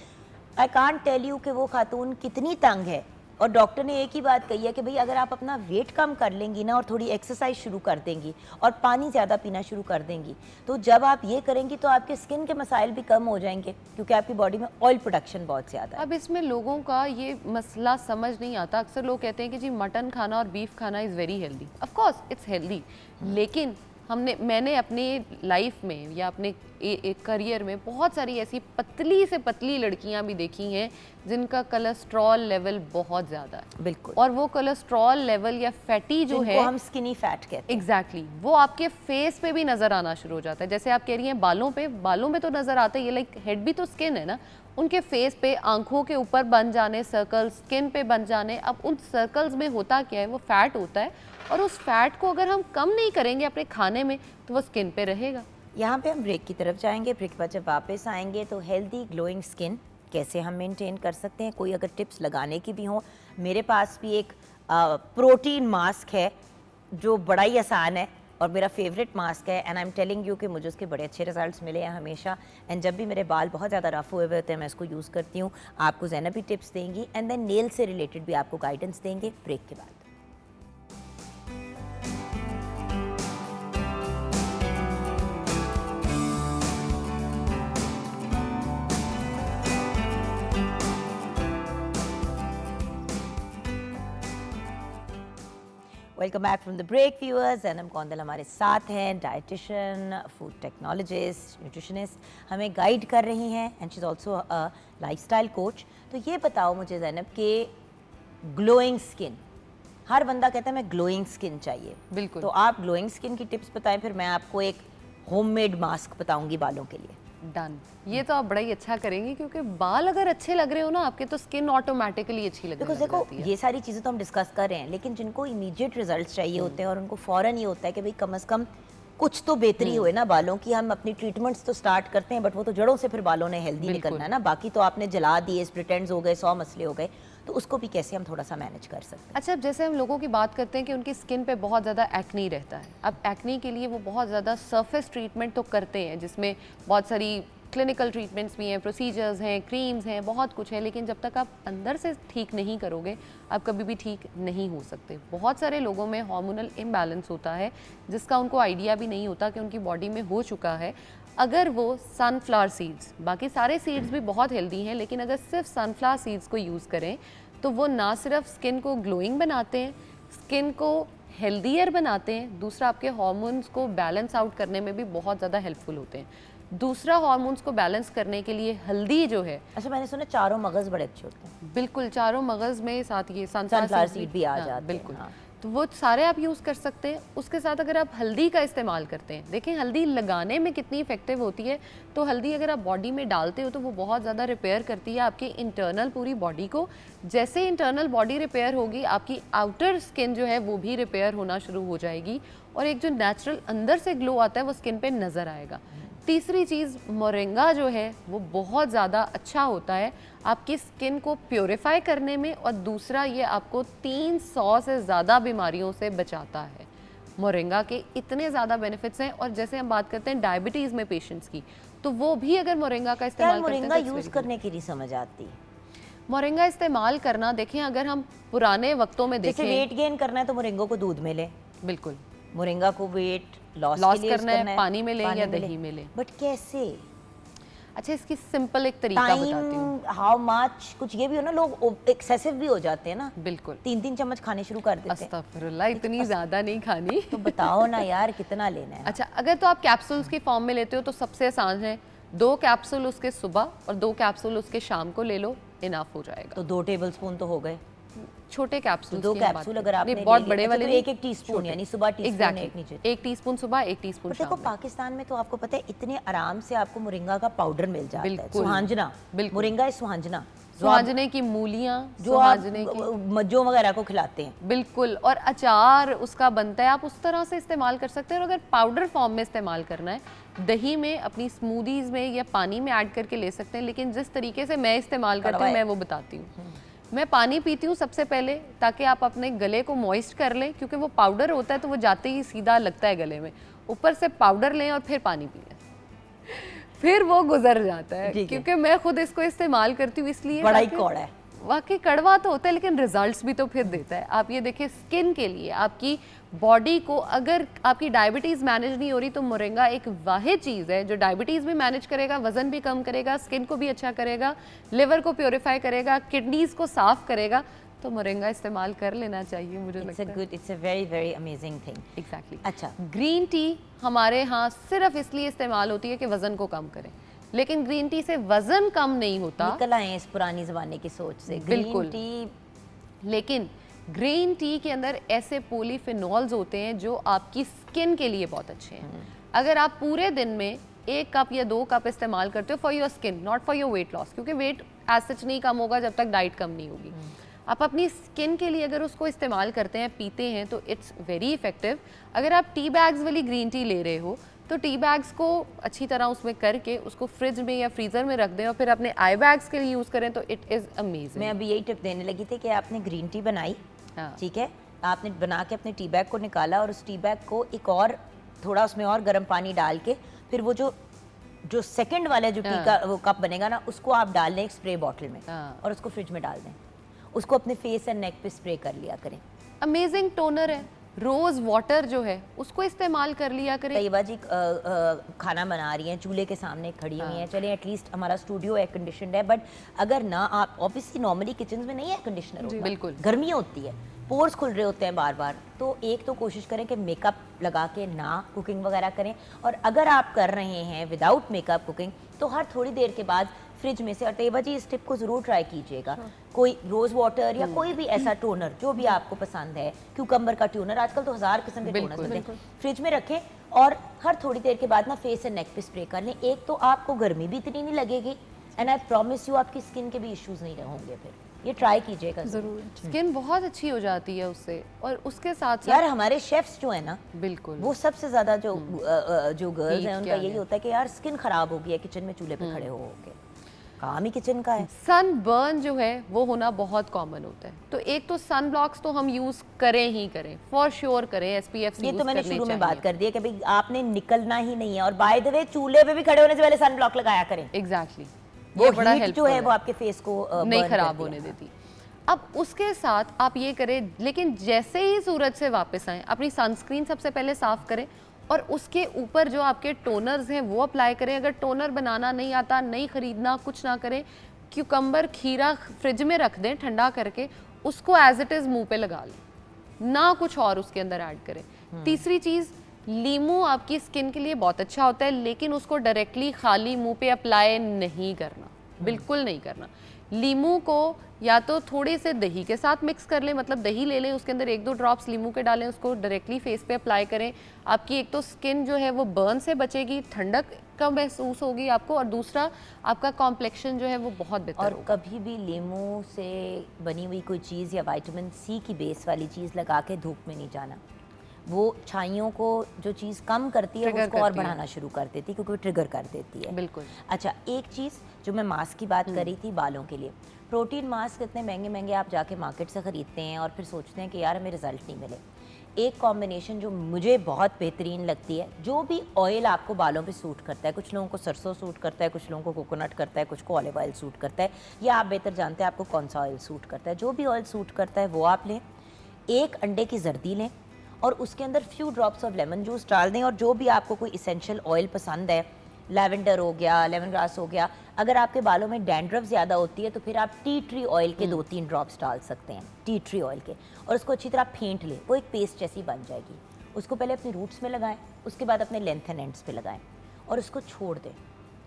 आई कांट टेल यू कि वो खातून कितनी तंग है। और डॉक्टर ने एक ही बात कही है कि भाई अगर आप अपना वेट कम कर लेंगी ना और थोड़ी एक्सरसाइज शुरू कर देंगी और पानी ज़्यादा पीना शुरू कर देंगी, तो जब आप ये करेंगी तो आपके स्किन के मसाइल भी कम हो जाएंगे, क्योंकि आपकी बॉडी में ऑयल प्रोडक्शन बहुत ज़्यादा है। अब इसमें लोगों का ये मसला समझ नहीं आता। अक्सर लोग कहते हैं कि जी मटन खाना और बीफ खाना is very healthy. Of course it's healthy, लेकिन मैंने अपने लाइफ में या अपने एक करियर में बहुत सारी ऐसी पतली से पतली लड़कियां भी देखी हैं जिनका कोलेस्ट्रॉल लेवल बहुत ज़्यादा है। बिल्कुल। और वो कोलेस्ट्रॉल लेवल या फैटी जो है, हम स्किनी फैट कहते हैं, एग्जैक्टली वो आपके फेस पे भी नज़र आना शुरू हो जाता है। जैसे आप कह रही हैं बालों पे तो नज़र आता है, ये लाइक हेड भी तो स्किन है ना। उनके फेस पे, आंखों के ऊपर बन जाने सर्कल, स्किन पे बन जाने। अब उन सर्कल्स में होता क्या है, वो फैट होता है और उस फैट को अगर हम कम नहीं करेंगे अपने खाने में तो वो स्किन पे रहेगा। यहाँ पे हम ब्रेक की तरफ जाएंगे। ब्रेक के बाद जब वापस आएंगे तो हेल्दी ग्लोइंग स्किन कैसे हम मेंटेन कर सकते हैं, कोई अगर टिप्स लगाने की भी हो। मेरे पास भी एक प्रोटीन मास्क है जो बड़ा ही आसान है और मेरा फेवरेट मास्क है, and I am telling you कि मुझे उसके बड़े अच्छे रिजल्ट्स मिले हैं हमेशा। एंड जब भी मेरे बाल बहुत ज़्यादा रफ हुए हुए होते हैं मैं इसको यूज़ करती हूँ। आपको ज़ैनब भी टिप्स देंगी एंड देन नेल से रिलेटेड भी आपको गाइडेंस देंगे ब्रेक के बाद। Welcome back from the break viewers. Zainab Kaundal हमारे साथ हैं, डाइटिशियन, फूड टेक्नोलॉजिस्ट, न्यूट्रिशनिस्ट, हमें गाइड कर रही हैं and she is also a lifestyle coach. तो ये बताओ मुझे जैनब कि ग्लोइंग स्किन, हर बंदा कहता है मैं ग्लोइंग स्किन चाहिए। बिल्कुल। तो आप ग्लोइंग स्किन की टिप्स बताएं, फिर मैं आपको एक होममेड मास्क बताऊंगी बालों के लिए। डन। ये तो आप बड़ा ही अच्छा करेंगे, क्योंकि बाल अगर अच्छे लग रहे हो ना आपके, तो स्किन ऑटोमेटिकली अच्छी लगने लग देखो जाती है। ये सारी चीज़ें तो हम डिस्कस कर रहे हैं, लेकिन जिनको इमीडिएट रिजल्ट्स चाहिए होते हैं और उनको फ़ौरन ये होता है कि भाई कम से कम कुछ तो बेहतरी हुए ना बालों की, हम अपनी ट्रीटमेंट्स तो स्टार्ट करते हैं, बट वो तो जड़ों से फिर बालों ने हेल्दी निकलना है ना। बाकी तो आपने जला दिए, स्प्लिटेंड्स हो गए, 100 मसले हो गए, तो उसको भी कैसे हम थोड़ा सा मैनेज कर सकते हैं। अच्छा, अब जैसे हम लोगों की बात करते हैं कि उनकी स्किन पे बहुत ज़्यादा एक्नी रहता है। अब एक्नी के लिए वो बहुत ज़्यादा सरफेस ट्रीटमेंट तो करते हैं, जिसमें बहुत सारी क्लिनिकल ट्रीटमेंट्स भी हैं, प्रोसीजर्स हैं, क्रीम्स हैं, बहुत कुछ है, लेकिन जब तक आप अंदर से ठीक नहीं करोगे आप कभी भी ठीक नहीं हो सकते। बहुत सारे लोगों में हार्मोनल इम्बैलेंस होता है जिसका उनको आइडिया भी नहीं होता कि उनकी बॉडी में हो चुका है। अगर वो सनफ्लावर सीड्स, बाकी सारे सीड्स भी बहुत हेल्दी हैं, लेकिन अगर सिर्फ सनफ्लावर सीड्स को यूज़ करें तो वो ना सिर्फ स्किन को ग्लोइंग बनाते हैं, स्किन को हेल्दियर बनाते हैं, दूसरा आपके हार्मोन्स को बैलेंस आउट करने में भी बहुत ज़्यादा हेल्पफुल होते हैं। दूसरा हार्मोन्स को बैलेंस करने के लिए हल्दी जो है, अच्छा मैंने सुना चारों मगज बड़े अच्छे होते हैं, बिल्कुल चारों मगज में, साथ ये सनफ्लावर सीड भी आ हाँ, जाते हैं, बिल्कुल हाँ। तो वो सारे आप यूज़ कर सकते हैं। उसके साथ अगर आप हल्दी का इस्तेमाल करते हैं, देखें हल्दी लगाने में कितनी इफेक्टिव होती है, तो हल्दी अगर आप बॉडी में डालते हो तो वो बहुत ज़्यादा रिपेयर करती है आपकी इंटरनल पूरी बॉडी को। जैसे इंटरनल बॉडी रिपेयर होगी, आपकी आउटर स्किन जो है वो भी रिपेयर होना शुरू हो जाएगी और एक जो नेचुरल अंदर से ग्लो आता है वो स्किन पे नज़र आएगा। तीसरी चीज़, मोरिंगा जो है वो बहुत ज़्यादा अच्छा होता है आपकी स्किन को प्योरीफाई करने में, और दूसरा ये आपको 300 से ज़्यादा बीमारियों से बचाता है। मोरिंगा के इतने ज़्यादा बेनिफिट्स हैं। और जैसे हम बात करते हैं डायबिटीज़ में पेशेंट्स की, तो वो भी अगर मोरिंगा का क्या इस्तेमाल करते हैं मोरिंगा तो यूज करने की नहीं समझ आती? मोरिंगा इस्तेमाल करना, देखें अगर हम पुराने वक्तों में जैसे देखें, वेट गेन करना है तो मोरिंगो को दूध में ले, बिल्कुल मोरिंगा को वेट लॉस लॉस के लिए करना है, पानी में ले या दही में ले। बट कैसे? अच्छा, इसकी सिंपल एक तरीका बताती हूँ। टाइम, हाउ मच, कुछ ये भी हो ना, लोग एक्सेसिव भी हो जाते हैं ना, बिल्कुल 3-3 चम्मच खाने शुरू कर देते हैं। अस्तगफुरुल्लाह, इतनी ज़्यादा नहीं खानी। तो बताओ ना यार कितना लेना है? अच्छा, अगर तो आप कैप्सूल्स की फॉर्म में लेते हो तो सबसे आसान है, 2 कैप्सूल उसके सुबह और 2 कैप्सूल उसके शाम को ले लो, इनफ हो जाएगा। तो 2 टेबलस्पून तो हो गए। छोटे कैप्सूल, 2 कैप्सूल अगर आपने बहुत ले बड़े लिए, वाले तो नहीं, 1-1 टीस्पून, यानी सुबह टीस्पून, एग्जैक्टली एक नीचे। 1 टीस्पून सुबह, 1 टीस्पून देखो शाम में। पाकिस्तान में तो आपको पता है इतने आराम से आपको मोरिंगा का पाउडर मिल जाता है, बिल्कुल, सुहांजना, बिल्कुल। मोरिंगा है सुहांजना, सुहांजने की मूलियाँ, जो आप सुहांजने की, मज्जों वगैरह को खिलाते हैं। बिल्कुल, और अचार उसका बनता है, आप उस तरह से इस्तेमाल कर सकते हैं। और अगर पाउडर फॉर्म में इस्तेमाल करना है, दही में, अपनी स्मूदीज़ में या पानी में ऐड करके ले सकते हैं। लेकिन जिस तरीके से मैं इस्तेमाल करती हूँ मैं वो बताती हूँ। मैं पानी पीती हूँ सबसे पहले, ताकि आप अपने गले को मॉइस्ट कर लें, क्योंकि वो पाउडर होता है तो वो जाते ही सीधा लगता है गले में। ऊपर से पाउडर लें और फिर पानी पी लें, फिर वो गुजर जाता है। क्योंकि मैं खुद इसको इस्तेमाल करती हूँ, इसलिए बड़ा ही कौड़ा है। वाकई कड़वा तो होता है लेकिन रिजल्ट्स भी तो फिर देता है। आप ये देखिए, स्किन के लिए, आपकी बॉडी को, अगर आपकी डायबिटीज़ मैनेज नहीं हो रही तो मोरिंगा एक वाहिद चीज़ है जो डायबिटीज़ भी मैनेज करेगा, वज़न भी कम करेगा, स्किन को भी अच्छा करेगा, लिवर को प्योरीफाई करेगा, किडनीज़ को साफ़ करेगा। तो मोरिंगा इस्तेमाल कर लेना चाहिए, मुझे लगता है। It's a very very amazing thing. Exactly. अच्छा, ग्रीन टी हमारे यहाँ सिर्फ इसलिए इस्तेमाल होती है कि वज़न को कम करें, लेकिन ग्रीन टी से वज़न कम नहीं होता। निकल आए इस पुरानी ज़माने की सोच से। बिल्कुल। ग्रीन टी, लेकिन ग्रीन टी के अंदर ऐसे पॉलीफिनॉल्स होते हैं जो आपकी स्किन के लिए बहुत अच्छे हैं। अगर आप पूरे दिन में 1 कप या 2 कप इस्तेमाल करते हो for your skin, not for your weight loss, क्योंकि वेट एज सच नहीं कम होगा जब तक डाइट कम नहीं होगी। आप अपनी स्किन के लिए अगर उसको इस्तेमाल करते हैं, पीते हैं, तो इट्स वेरी इफेक्टिव। अगर आप टी बैग्स वाली ग्रीन टी ले रहे हो तो टी बैग्स को अच्छी तरह उसमें करके उसको फ्रिज में या फ्रीज़र में रख दें और फिर अपने आई बैग्स के लिए यूज़ करें, तो इट इज़ अमेजिंग। मैं अभी यही टिप देने लगी थी कि आपने ग्रीन टी बनाई, हाँ। ठीक है, आपने बना के अपने टी बैग को निकाला और उस टी बैग को एक और थोड़ा उसमें और गर्म पानी डाल के, फिर वो जो सेकंड वाला जो टी का वो कप बनेगा ना, उसको आप डाल लें एक स्प्रे बॉटल में और उसको फ्रिज में डाल दें। उसको अपने फेस एंड नेक पे स्प्रे कर लिया करें। अमेजिंग टोनर है। रोज़ वाटर जो है उसको इस्तेमाल कर लिया करें। तैयबा जी खाना बना रही हैं, चूल्हे के सामने खड़ी हुई हैं, चलें एटलीस्ट हमारा स्टूडियो एयर कंडीशनड है, बट अगर ना, आप ऑब्वियसली नॉर्मली किचन में नहीं एयर कंडीशनर होता, बिल्कुल गर्मी होती है, पोर्स खुल रहे होते हैं बार बार, तो एक तो कोशिश करें कि मेकअप लगा के ना कुकिंग वगैरह करें, और अगर आप कर रहे हैं विदाउट मेकअप कुकिंग तो हर थोड़ी देर के बाद फ्रिज में से, और तैयबा जी इस टिप को ज़रूर ट्राई कीजिएगा, कोई रोज़ वाटर या कोई भी ऐसा टोनर जो भी आपको पसंद है, क्यूकम्बर का टोनर, आजकल तो 1000 किस्म के टोनर मिलते हैं, फ्रिज में रखें और हर थोड़ी देर के बाद ना फेस एंड नेक पे स्प्रे कर लें। एक तो आपको गर्मी भी इतनी नहीं लगेगी, एंड आई प्रॉमिस यू आपकी स्किन के भी इश्यूज नहीं होंगे। फिर ये ट्राई कीजिएगा ज़रूर। स्किन बहुत अच्छी हो जाती है उससे। और उसके साथ यार हमारे शेफ्स जो है ना, बिल्कुल वो सबसे ज्यादा जो गर्ल्स हैं उनका यही होता है कि यार स्किन खराब हो गई है किचन में चूल्हे पे खड़े हो के, काम ही किचन का है। सन बर्न जो है वो होना बहुत कॉमन होता है, तो एक तो सन ब्लॉक्स तो हम यूज करें ही करें, फॉर श्योर करें, SPF ये तो मैंने शुरू में बात कर दी है कि भाई आपने निकलना ही नहीं है, और बाय द वे चूल्हे पे भी खड़े होने से पहले सन ब्लॉक लगाया करें। एग्जैक्टली, वो बड़ा हीट जो है वो आपके फेस को नहीं खराब होने देती। अब उसके साथ आप ये करें, लेकिन जैसे ही सूरज से वापस आएं अपनी सनस्क्रीन सबसे पहले साफ करें और उसके ऊपर जो आपके टोनर्स हैं वो अप्लाई करें। अगर टोनर बनाना नहीं आता, नहीं खरीदना, कुछ ना करें, क्यूकम्बर खीरा फ्रिज में रख दें ठंडा करके, उसको एज इट इज़ मुंह पे लगा लें, ना कुछ और उसके अंदर ऐड करें। तीसरी चीज़, लीमू आपकी स्किन के लिए बहुत अच्छा होता है, लेकिन उसको डायरेक्टली खाली मुंह पे अप्लाई नहीं करना, बिल्कुल नहीं करना। लीमू को या तो थोड़े से दही के साथ मिक्स कर लें, मतलब दही ले लें, उसके अंदर 1-2 ड्रॉप्स लीमू के डालें, उसको डायरेक्टली फेस पे अप्लाई करें। आपकी एक तो स्किन जो है वो बर्न से बचेगी, ठंडक का महसूस होगी आपको, और दूसरा आपका कॉम्प्लेक्शन जो है वो बहुत बेहतर और होगा। कभी भी लीमू से बनी हुई कोई चीज़ या विटामिन सी की बेस वाली चीज़ लगा के धूप में नहीं जाना। वो छाइयों को जो चीज़ कम करती है Trigger उसको और करती है। बढ़ाना शुरू कर देती है, क्योंकि वो ट्रिगर कर देती है। बिल्कुल। अच्छा, एक चीज़ जो मैं मास्क की बात कर रही थी बालों के लिए, प्रोटीन मास्क इतने महंगे महंगे आप जाके मार्केट से ख़रीदते हैं और फिर सोचते हैं कि यार हमें रिज़ल्ट नहीं मिले। एक कॉम्बिनेशन जो मुझे बहुत बेहतरीन लगती है, जो भी ऑयल आपको बालों पे सूट करता है, कुछ लोगों को सरसों सूट करता है, कुछ लोगों को कोकोनट करता है, कुछ को ऑलिव ऑयल सूट करता है, या आप बेहतर जानते हैं आपको कौन सा ऑयल सूट करता है। जो भी ऑयल सूट करता है वो आप लें, एक अंडे की जर्दी लें और उसके अंदर few drops of lemon juice डाल दें, और जो भी आपको कोई इसेंशियल ऑयल पसंद है, लैवेंडर हो गया, लेमन ग्रास हो गया, अगर आपके बालों में डैंड्रफ ज़्यादा होती है तो फिर आप टी ट्री ऑयल के 2-3 ड्रॉप्स डाल सकते हैं, टी ट्री ऑयल के, और उसको अच्छी तरह फेंट लें, वो एक पेस्ट जैसी बन जाएगी। उसको पहले अपनी रूट्स में लगाएं, उसके बाद अपने लेंथ एंड एंड्स पे लगाएं और उसको छोड़ दें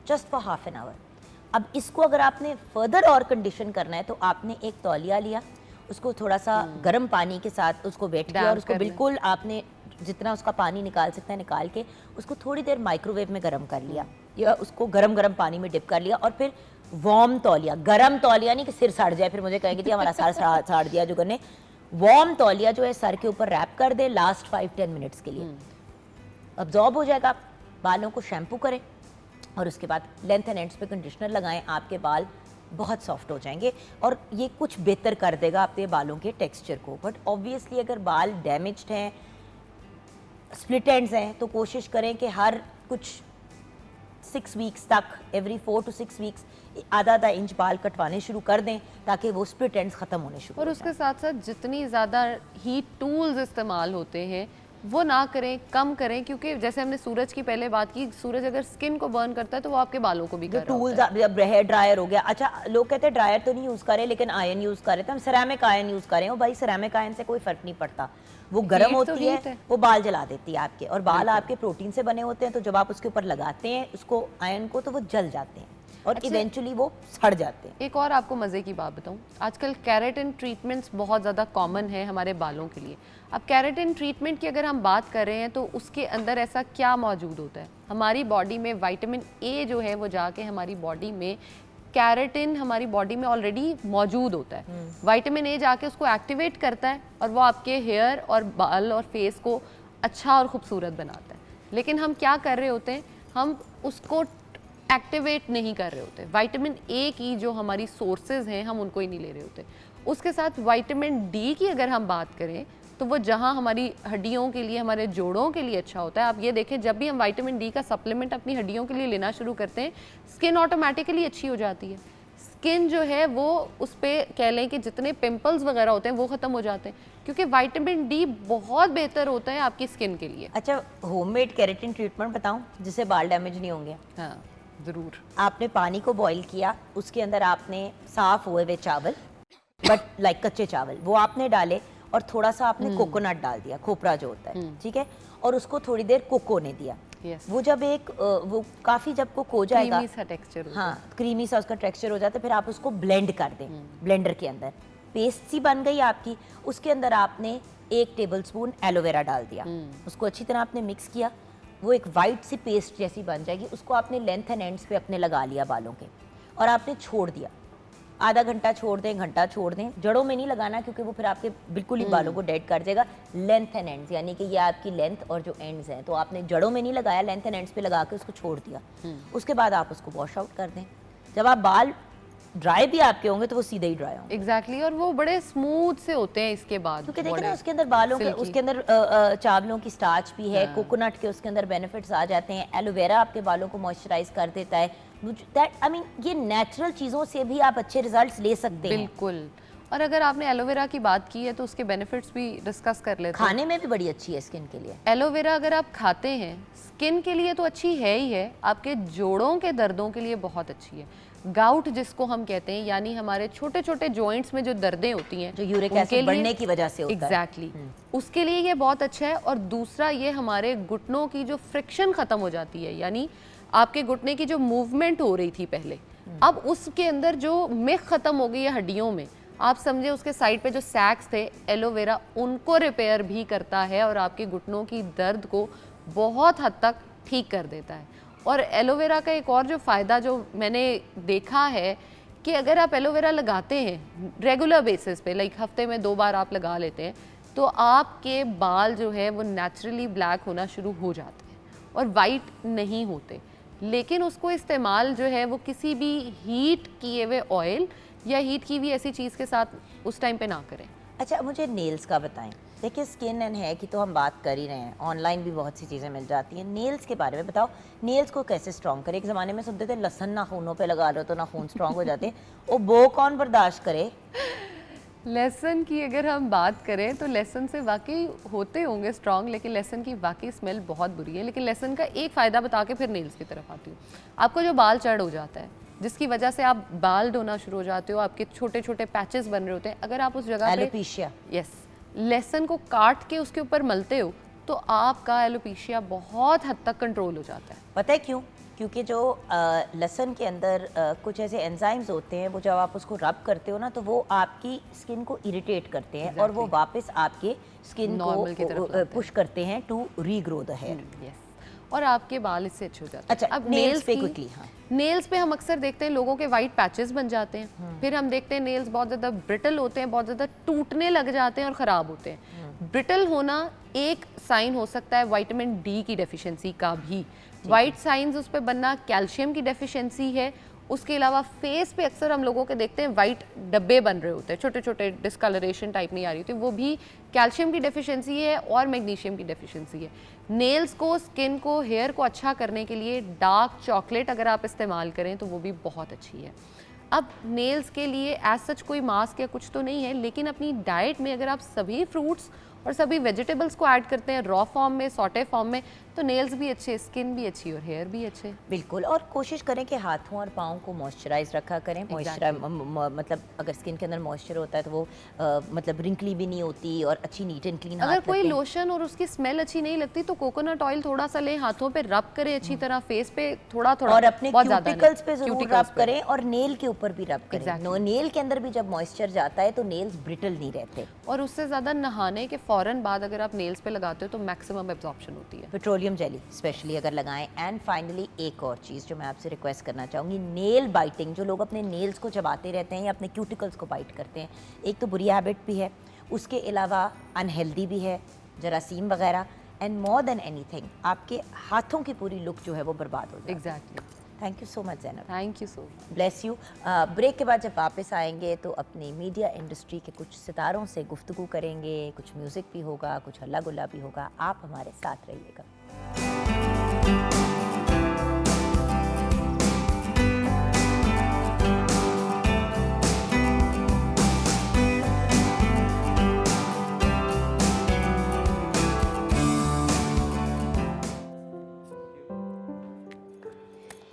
just for half an hour. अब इसको अगर आपने फर्दर और कंडीशन करना है तो आपने एक तौलिया लिया, उसको थोड़ा सा गर्म पानी के साथ उसको वेट किया और उसको बिल्कुल आपने जितना उसका पानी निकाल सकता है निकाल के उसको थोड़ी देर माइक्रोवेव में गर्म कर लिया, या उसको गरम गरम पानी में डिप कर लिया, और फिर वार्म तौलिया, गरम तौलिया नहीं कि सिर सड़ जाए फिर मुझे कहेंगे थी हमारा सर साड़ दिया जो करने, वार्म तौलिया जो है सर के ऊपर रैप कर दे लास्ट 5-10 मिनट्स के लिए, अब्जॉर्ब हो जाएगा। बालों को शैम्पू करें और उसके बाद लेंथ एंड एंड्स पे कंडीशनर लगाएं, आपके बाल बहुत सॉफ्ट हो जाएंगे और ये कुछ बेहतर कर देगा आपके बालों के टेक्सचर को। बट ऑब्वियसली अगर बाल डैमेज्ड हैं, स्प्लिट एंड्स हैं, तो कोशिश करें कि हर कुछ 6 वीक्स तक, एवरी 4 to 6 वीक्स आधा इंच बाल कटवाने शुरू कर दें ताकि वो स्प्लिट एंड्स ख़त्म होने शुरू और हो उसके साथ साथ जितनी ज़्यादा हीट टूल्स इस्तेमाल होते हैं वो ना करें, कम करें, क्योंकि जैसे हमने सूरज की पहले बात की, सूरज अगर स्किन को बर्न करता है तो वो आपके बालों को भी कर रहा टूल्स। होता है। अब हेयर ड्रायर हो गया, अच्छा लोग कहते हैं ड्रायर तो नहीं यूज़ करें लेकिन आयन यूज़ करें, तो हम सिरेमिक आयन यूज़ करें। भाई सिरेमिक आयन से कोई फ़र्क नहीं पड़ता, वो गर्म हीट तो होती हीट है, है। वो बाल जला देती है आपके, और बाल आपके प्रोटीन से बने होते हैं, तो जब आप उसके ऊपर लगाते हैं उसको आयन को तो वो जल जाते हैं और अच्छा। इवेंचुअली वो सड़ जाते हैं। एक और आपको मज़े की बात बताऊं, आजकल केराटिन ट्रीटमेंट्स बहुत ज़्यादा कॉमन है हमारे बालों के लिए। अब केराटिन ट्रीटमेंट की अगर हम बात कर रहे हैं तो उसके अंदर ऐसा क्या मौजूद होता है? हमारी बॉडी में विटामिन ए जो है वो जाके हमारी बॉडी में, केराटिन हमारी बॉडी में ऑलरेडी मौजूद होता है, विटामिन ए जाके उसको एक्टिवेट करता है और वो आपके हेयर और बाल और फेस को अच्छा और ख़ूबसूरत बनाता है। लेकिन हम क्या कर रहे होते हैं, हम उसको एक्टिवेट नहीं कर रहे होते। विटामिन ए की जो हमारी सोर्सेज हैं हम उनको ही नहीं ले रहे होते। उसके साथ विटामिन डी की अगर हम बात करें तो वो जहाँ हमारी हड्डियों के लिए, हमारे जोड़ों के लिए अच्छा होता है। आप ये देखें, जब भी हम विटामिन डी का सप्लीमेंट अपनी हड्डियों के लिए लेना शुरू करते हैं, स्किन ऑटोमेटिकली अच्छी हो जाती है। स्किन जो है वो उस पर कह लें कि जितने पिंपल्स वगैरह होते हैं वो ख़त्म हो जाते हैं, क्योंकि विटामिन डी बहुत बेहतर होता है आपकी स्किन के लिए। अच्छा, होममेड केराटिन ट्रीटमेंट बताऊं जिससे बाल डैमेज नहीं होंगे? हाँ ज़रूर। आपने पानी को बॉईल किया, उसके अंदर आपने साफ हुए हुए चावल, बट लाइक कच्चे चावल, वो आपने डाले और थोड़ा सा आपने कोकोनट डाल दिया, खोपरा जो होता है, ठीक है, और उसको थोड़ी देर कोको ने दिया। Yes. वो जब वो काफ़ी जब कुक हो जाएगा, क्रीमी सा टेक्सचर होता है। हाँ क्रीमी सा उसका टेक्सचर हो जाता है, फिर आप उसको ब्लेंड कर दें ब्लेंडर के अंदर, पेस्ट सी बन गई आपकी। उसके अंदर आपने 1 टेबलस्पून एलोवेरा डाल दिया, उसको अच्छी तरह आपने मिक्स किया, वो एक वाइट सी पेस्ट जैसी बन जाएगी। उसको आपने लेंथ एंड एंड्स पे अपने लगा लिया बालों के, और आपने छोड़ दिया, आधा घंटा छोड़ दें, घंटा छोड़ दें। जड़ों में नहीं लगाना क्योंकि वो फिर आपके बिल्कुल ही बालों को डेड कर देगा। लेंथ एंड एंड्स, यानी कि ये आपकी लेंथ और जो एंड्स हैं, तो आपने जड़ों में नहीं लगाया, लेंथ एंड एंड्स पे लगा के उसको छोड़ दिया। उसके बाद आप उसको वॉश आउट कर दें। जब आप बाल ड्राई भी आपके होंगे तो वो सीधे ही ड्राई होंगे। एग्जैक्टली, और वो बड़े स्मूथ से होते हैं इसके बाद, क्योंकि देखिए ना उसके अंदर बालों के, उसके अंदर चावलों की स्टार्च भी है, कोकोनट के उसके अंदर बेनिफिट्स आ जाते हैं, एलोवेरा आपके बालों को मॉइस्चराइज कर देता है। दैट आई मीन ये नेचुरल चीज़ों से भी आप अच्छे रिजल्ट्स ले सकते हैं। बिल्कुल। और अगर आपने एलोवेरा की बात की है तो उसके बेनिफिट्स भी डिस्कस कर लेते हैं। खाने में भी बड़ी अच्छी है स्किन के लिए। एलोवेरा अगर आप खाते हैं, स्किन के लिए तो अच्छी है ही है, आपके जोड़ों के दर्दों के लिए बहुत अच्छी है। गाउट जिसको हम कहते हैं, यानी हमारे छोटे छोटे जॉइंट्स में जो दर्दें होती हैं जो यूरिक उनके एसिड लिए- बढ़ने की वजह से होता है। एग्जैक्टली उसके लिए ये बहुत अच्छा है। और दूसरा, ये हमारे घुटनों की जो फ्रिक्शन ख़त्म हो जाती है, यानी आपके घुटने की जो मूवमेंट हो रही थी पहले, अब उसके अंदर जो मिख ख़त्म हो गई है हड्डियों में, आप समझे उसके साइड पे जो सैक्स थे एलोवेरा उनको रिपेयर भी करता है और आपके घुटनों की दर्द को बहुत हद तक ठीक कर देता है। और एलोवेरा का एक और जो फ़ायदा जो मैंने देखा है कि अगर आप एलोवेरा लगाते हैं रेगुलर बेसिस पे, लाइक हफ्ते में 2 बार आप लगा लेते हैं, तो आपके बाल जो है वो नेचुरली ब्लैक होना शुरू हो जाते हैं और वाइट नहीं होते। लेकिन उसको इस्तेमाल जो है वो किसी भी हीट किए हुए ऑयल या हीट की हुई ऐसी चीज़ के साथ उस टाइम पे ना करें। अच्छा, मुझे नेल्स का बताएं। देखिए, स्किन एंड हेयर की तो हम बात कर ही रहे हैं, ऑनलाइन भी बहुत सी चीज़ें मिल जाती हैं। नेल्स के बारे में बताओ, नेल्स को कैसे स्ट्रॉन्ग करें? एक ज़माने में सुनते थे लहसुन नाखूनों पे लगा लो तो नाखून स्ट्रॉन्ग हो जाते हैं, वो वो कौन बर्दाश्त करे? लहसुन की अगर हम बात करें तो लहसुन से वाकई होते होंगे स्ट्रॉन्ग, लेकिन लहसुन की वाकई स्मेल बहुत बुरी है। लेकिन लहसुन का एक फ़ायदा बता के फिर नेल्स की तरफ आती हूँ। आपको जो बाल चढ़ हो जाता है, जिसकी वजह से आप बाल ढोना शुरू हो जाते हो, आपके छोटे छोटे पैचेस बन रहे होते हैं, अगर आप उस जगह पे एलोपेशिया। यस लहसुन को काट के उसके ऊपर मलते हो तो आपका एलोपेशिया बहुत हद तक कंट्रोल हो जाता है। पता है क्यों? क्योंकि जो लहसुन के अंदर कुछ ऐसे एंजाइम्स होते हैं, वो जब आप उसको रब करते हो ना, तो वो आपकी स्किन को इरिटेट करते हैं और वो वापस आपके स्किन Normal की तरफ को लाते हैं। पुश करते हैं to regrow the hair. Yes और आपके बाल इससे अच्छे हो जाते हैं। अच्छा, अब nails पे की- quickly, हाँ। नेल्स पे हम अक्सर देखते हैं लोगों के वाइट पैचेस बन जाते हैं, फिर हम देखते हैं नेल्स बहुत ज़्यादा ब्रिटल होते हैं, बहुत ज़्यादा टूटने लग जाते हैं और ख़राब होते हैं। ब्रिटल होना एक साइन हो सकता है विटामिन डी की डेफिशिएंसी का भी। वाइट साइंस उस पर बनना कैल्शियम की डेफिशिएंसी है। उसके अलावा फेस पे अक्सर हम लोगों के देखते हैं वाइट डब्बे बन रहे होते हैं, छोटे छोटे डिस्कलरेशन टाइप नहीं आ रही होती, वो भी कैल्शियम की डेफिशिएंसी है और मैग्नीशियम की डेफिशिएंसी है। नेल्स को, स्किन को, हेयर को अच्छा करने के लिए डार्क चॉकलेट अगर आप इस्तेमाल करें तो वो भी बहुत अच्छी है। अब नेल्स के लिए एज सच कोई मास्क या कुछ तो नहीं है, लेकिन अपनी डाइट में अगर आप सभी फ्रूट्स और सभी वेजिटेबल्स को ऐड करते हैं रॉ फॉर्म में, सॉटे फॉर्म में, तो नेल्स भी अच्छे, स्किन भी अच्छी और हेयर भी अच्छे। बिल्कुल। और कोशिश करें कि हाथों और पाँव को मॉइस्चराइज रखा करें। मॉइस्चराइज मतलब अगर स्किन के अंदर मॉइस्चर होता है तो वो मतलब रिंकली भी नहीं होती और अच्छी नीट एंड क्लीन अगर कोई लोशन और उसकी स्मेल अच्छी नहीं लगती तो कोकोनट ऑयल थोड़ा सा लें, हाथों पे रब करें अच्छी तरह, फेस पे थोड़ा थोड़ा, और अपने बहुत ज़्यादा क्यूटिकल्स नहीं। पे जरूर Cuticles रब पे। करें और नेल के ऊपर भी रब करें। Exactly. नेल के अंदर भी जब मॉइस्चर जाता है तो नेल्स ब्रिटल नहीं रहते। और उससे ज़्यादा नहाने के फ़ौरन बाद अगर आप नेल्स पे लगाते हो तो मैक्सिमम एब्जॉर्प्शन होती है। पेट्रोलियम जेली स्पेशली अगर लगाएं। एंड फाइनली एक और चीज़ जो मैं आपसे रिक्वेस्ट करना चाहूँगी, नेल बाइटिंग। जो लोग अपने नेल्स को चबाते रहते हैं या अपने क्यूटिकल्स को बाइट करते हैं, एक तो बुरी हैबिट भी है, उसके अलावा अनहेल्दी भी है, जरासीम वगैरह, एंड मोर देन एनीथिंग आपके हाथों की पूरी लुक जो है वो बर्बाद हो जाती है। Exactly. Thank you so much Zainab. Thank you so much. Bless you. Break के बाद जब वापस आएंगे तो अपनी मीडिया इंडस्ट्री के कुछ सितारों से गुफ्तगू करेंगे, कुछ म्यूज़िक भी होगा, कुछ हल्ला गुल्ला भी होगा। आप हमारे साथ रहिएगा।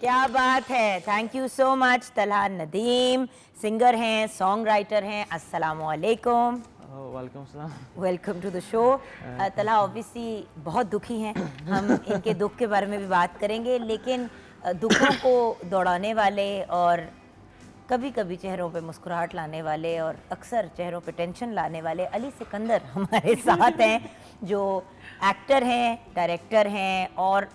क्या बात है, thank you so much. Talha Nadeem singer हैं, सॉन्ग राइटर हैं। अस्सलाम वालेकुम। वेलकम सलाम। Welcome to the show. Talha obviously बहुत दुखी हैं, हम इनके दुख के बारे में भी बात करेंगे, लेकिन दुखों को दौड़ाने वाले और कभी कभी चेहरों पे मुस्कुराहट लाने वाले और अक्सर चेहरों पे टेंशन लाने वाले अली सिकंदर हमारे साथ हैं, जो एक्टर हैं, डायरेक्टर हैं और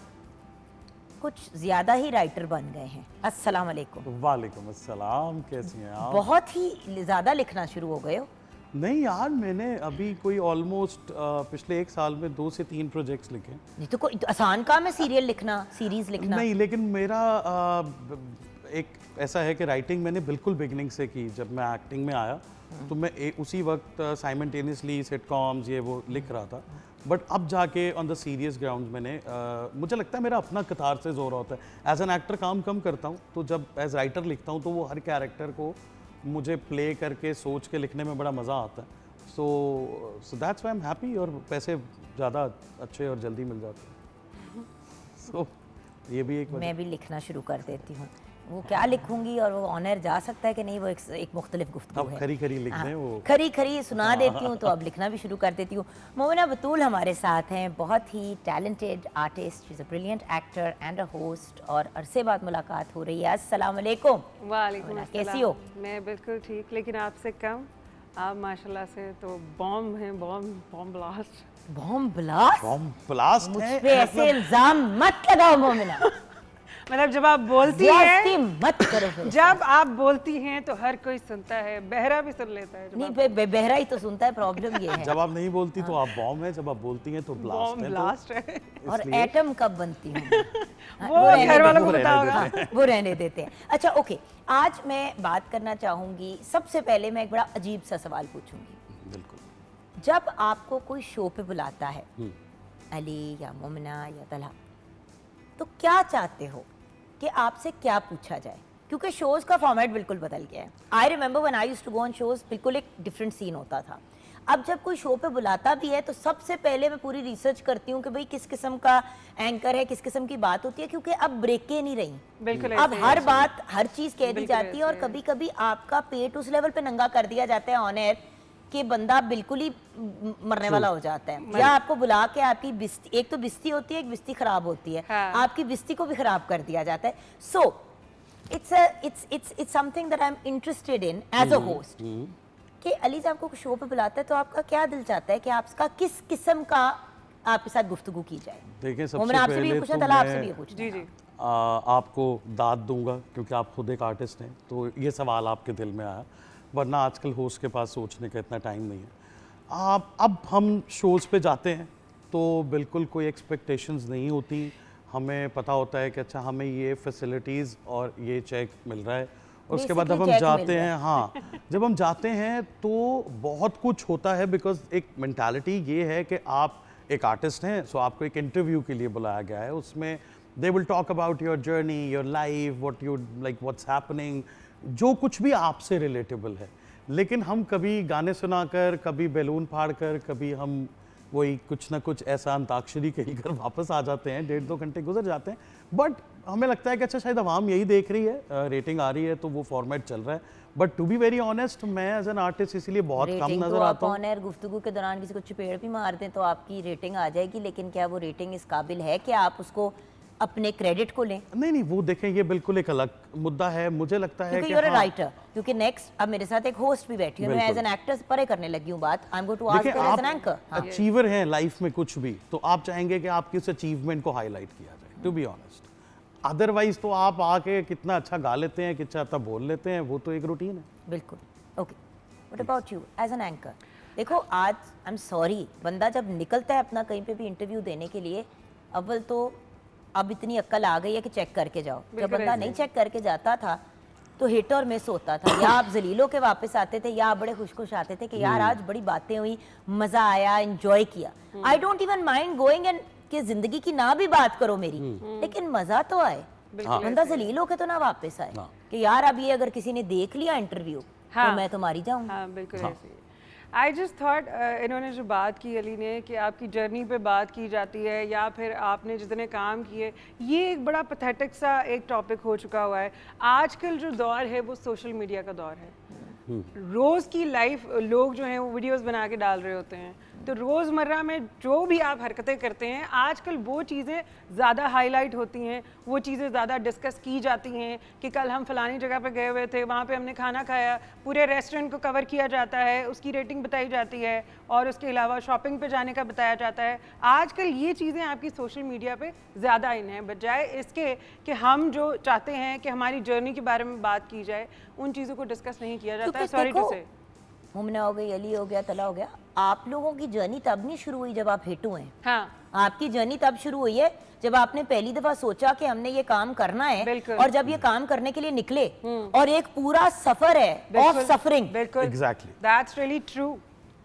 कुछ ज़्यादा ही राइटर बन गए हैं। अस्सलाम वालेकुम। वालेकुम अस्सलाम, कैसी हैं आप? बहुत ही ज़्यादा लिखना शुरू हो गए हो। नहीं यार, मैंने अभी कोई ऑलमोस्ट पिछले 1 साल में 2 से 3 प्रोजेक्ट्स लिखे। नहीं तो कोई आसान काम है सीरियल लिखना, सीरीज लिखना। नहीं, लेकिन मेरा एक ऐसा है कि राइटिंग मैंने बिल्कुल बिगनिंग से की। जब मैं एक्टिंग में आया तो मैं उसी वक्त साइमल्टेनियसली सिटकॉम्स ये वो लिख रहा था, बट अब जाके ऑन द सीरियस ग्राउंड मैंने मुझे लगता है मेरा अपना कतारसिस हो रहा होता है। एज एन एक्टर काम कम करता हूँ, तो जब एज राइटर लिखता हूँ तो वो हर कैरेक्टर को मुझे प्ले करके सोच के लिखने में बड़ा मज़ा आता है। So that's why I am happy, और पैसे ज़्यादा अच्छे और जल्दी मिल जाते हैं। सो ये भी एक वजह। मैं भी लिखना शुरू कर देती हूँ। वो क्या लिखूंगी और वो ऑनर जा सकता है कि नहीं, वो एक मुख्तलिफ गुफ्तगू अब है। खरी खरी लिख दें वो। खरी खरी सुना देती हूँ तो अब लिखना भी शुरू कर देती हूँ। मोमिना बतूल हमारे साथ हैं, बहुत ही talented artist, she is a brilliant actor and a host, और अरसे बाद मुलाकात हो रही है। अस्सलाम वालेकुम। वालेकुम मोमिना, अस्सलाम। कैसी हो? मैं बिल्कुल ठीक, लेकिन आपसे कम। आप माशाल्लाह से तो बॉम्ब हैं, bomb blast. Bomb blast? Bomb blast मुझ है पे ऐसे इल्जाम मत लगाओ मोमिना, मतलब जब आप बोलती ज्यादती हैं, मत करो फिर। जब आप बोलती हैं तो हर कोई सुनता है, बहरा भी सुन लेता है। नहीं, बहरा ही तो सुनता है, प्रॉब्लम ये है। जब आप नहीं बोलती तो आप बॉम्ब है, जब आप बोलती हैं तो ब्लास्ट बॉम्ब है। ब्लास्ट है। और इसलिए- एटम कब बनती है? वो घर वालों को रहने पता देते होगा। वो रहने देते हैं। अच्छा ओके, आज मैं बात करना चाहूँगी, सबसे पहले मैं एक बड़ा अजीब सा सवाल पूछूंगी। बिल्कुल। जब आपको कोई शो पे बुलाता है, अली या मोमिना या तलहा, तो क्या चाहते हो कि आपसे क्या पूछा जाए? क्योंकि शोज़ का फॉर्मेट बिल्कुल बदल गया है। I remember when I used to go on shows, बिल्कुल एक डिफरेंट सीन होता था। अब जब कोई शो पे बुलाता भी है तो सबसे पहले मैं पूरी रिसर्च करती हूँ कि भाई किस किस्म का एंकर है, किस किस्म की बात होती है, क्योंकि अब ब्रेकें नहीं रही। बिल्कुल अब ऐसे हर ही। बात, हर चीज़ कह दी बिल्कुल जाती है, और ऐसे। कभी कभी आपका पेट उस लेवल पे नंगा कर दिया जाता है ऑन एयर कि बंदा बिल्कुल ही मरने वाला हो जाता है। या आपको बुला के आपकी बिस्ती, एक तो बिस्ती होती है, एक बिस्ती खराब होती है, हाँ। आपकी बिस्ती को भी खराब कर दिया जाता है। So it's something that I am interested in as a host, कि अली जब आपको शो पे बुलाता है तो आपका क्या दिल चाहता है कि आपका किस किस्म का आपके साथ गुफ्तगू की जाए? देखिए, सबसे मोमिना आपसे भी ये पहले पूछना, तो तला आपसे भी ये मैं पूछना। जी जी। आपको दाद दूंगा क्योंकि आप खुद एक आर्टिस्ट हैं, तो ये सवाल आपके दिल में आया, वरना आजकल होस्ट के पास सोचने का इतना टाइम नहीं है। अब हम शोज़ पे जाते हैं तो बिल्कुल कोई एक्सपेक्टेशंस नहीं होती। हमें पता होता है कि अच्छा हमें ये फैसिलिटीज़ और ये चेक मिल रहा है, और उसके बाद Basically जब हम check मिल जाते रहा है। हैं, हाँ, जब हम जाते हैं तो बहुत कुछ होता है, बिकॉज एक मेंटालिटी ये है कि आप एक आर्टिस्ट हैं, सो आपको एक इंटरव्यू के लिए बुलाया गया है। उसमें they will talk about your journey, your life, what you like, what's happening, जो कुछ भी आपसे रिलेटेबल है। लेकिन हम कभी गाने सुनाकर, कभी बैलून फाड़कर, कभी हम वही कुछ ना कुछ ऐसा अंताक्षरी खेल कर वापस आ जाते हैं, 1.5-2 घंटे गुजर जाते हैं। बट हमें लगता है कि अच्छा शायद आवाम यही देख रही है, रेटिंग आ रही है तो वो फॉर्मेट चल रहा है। But to be very honest, मैं एज एन आर्टिस्ट इसलिए बहुत कम रेटिंग नजर तो आप आता हूँ। ऑन एयर गुफ्तगू के दौरान किसी को चपेड़ भी मार दें तो आपकी रेटिंग आ जाएगी, लेकिन क्या वो रेटिंग इस काबिल है कि आप उसको अपने क्रेडिट को लें? नहीं नहीं, वो देखें, ये बिल्कुल एक अलग मुद्दा है। मुझे लगता है क्योंकि कि यूर अ हाँ, राइटर, क्योंकि नेक्स्ट अब मेरे साथ एक होस्ट भी बैठी है, मैं एज एन एक्टर परे करने लगी हूँ बात। I am going to ask देखिए, हर एज आप एन एंकर। अचीवर हैं लाइफ में कुछ भी, तो आप चाहेंगे कि आपकी उस अचीवमेंट को हाईलाइट किया जाए, टू बी ऑनेस्ट। अदरवाइज तो आप आके कितना अच्छा गा लेते हैं, कितना अच्छा बोल लेते हैं, वो तो एक रूटीन है। बिल्कुल। Okay, what about you as an anchor? देखो आज आई एम सॉरी, बंदा जब निकलता है अपना कहीं पे भी इंटरव्यू देने के लिए, अव्वल तो अब इतनी अक्ल आ गई है कि चेक करके जाओ। जब बंदा नहीं चेक करके जाता था तो हिट और मिस होता था, या आप जलीलों के वापस आते थे या आप बड़े खुश खुश आते थे कि यार आज बड़ी बातें हुई, मजा आया, एंजॉय किया। I don't even mind going and कि जिंदगी की ना भी बात करो मेरी, लेकिन मजा तो आए, बंदा जलीलों के तो ना वापस आए कि यार अब ये अगर किसी ने देख लिया इंटरव्यू तो मैं तो मारी जाऊंगी। हाँ बिल्कुल ऐसे ही। आई जस्ट थॉट इन्होंने जो बात की अली ने कि आपकी जर्नी पे बात की जाती है या फिर आपने जितने काम किए, ये एक बड़ा पैथेटिक सा एक टॉपिक हो चुका हुआ है। आजकल जो दौर है वो सोशल मीडिया का दौर है। रोज़ की लाइफ लोग जो हैं वो वीडियोस बना के डाल रहे होते हैं, तो रोज़मर्रा में जो भी आप हरकतें करते हैं आजकल वो चीज़ें ज़्यादा हाईलाइट होती हैं, वो चीज़ें ज़्यादा डिस्कस की जाती हैं कि कल हम फ़लानी जगह पे गए हुए थे, वहाँ पे हमने खाना खाया, पूरे रेस्टोरेंट को कवर किया जाता है, उसकी रेटिंग बताई जाती है, और उसके अलावा शॉपिंग पे जाने का बताया जाता है। आजकल ये चीज़ें आपकी सोशल मीडिया पे ज़्यादा इन हैं, बजाय इसके कि हम जो चाहते हैं कि हमारी जर्नी के बारे में बात की जाए, उन चीज़ों को डिस्कस नहीं किया जाता है। सॉरी टू से। मोमिना हो गई, अली हो गया, तला हो गया, आप लोगों की जर्नी तब नहीं शुरू हुई जब आप हिट हुए। हाँ आपकी जर्नी तब शुरू हुई है जब आपने पहली दफा सोचा कि हमने ये काम करना है, बिल्कुल। और जब ये काम करने के लिए निकले और एक पूरा सफर है ऑफ सफरिंग, बिल्कुल Exactly. That's really true.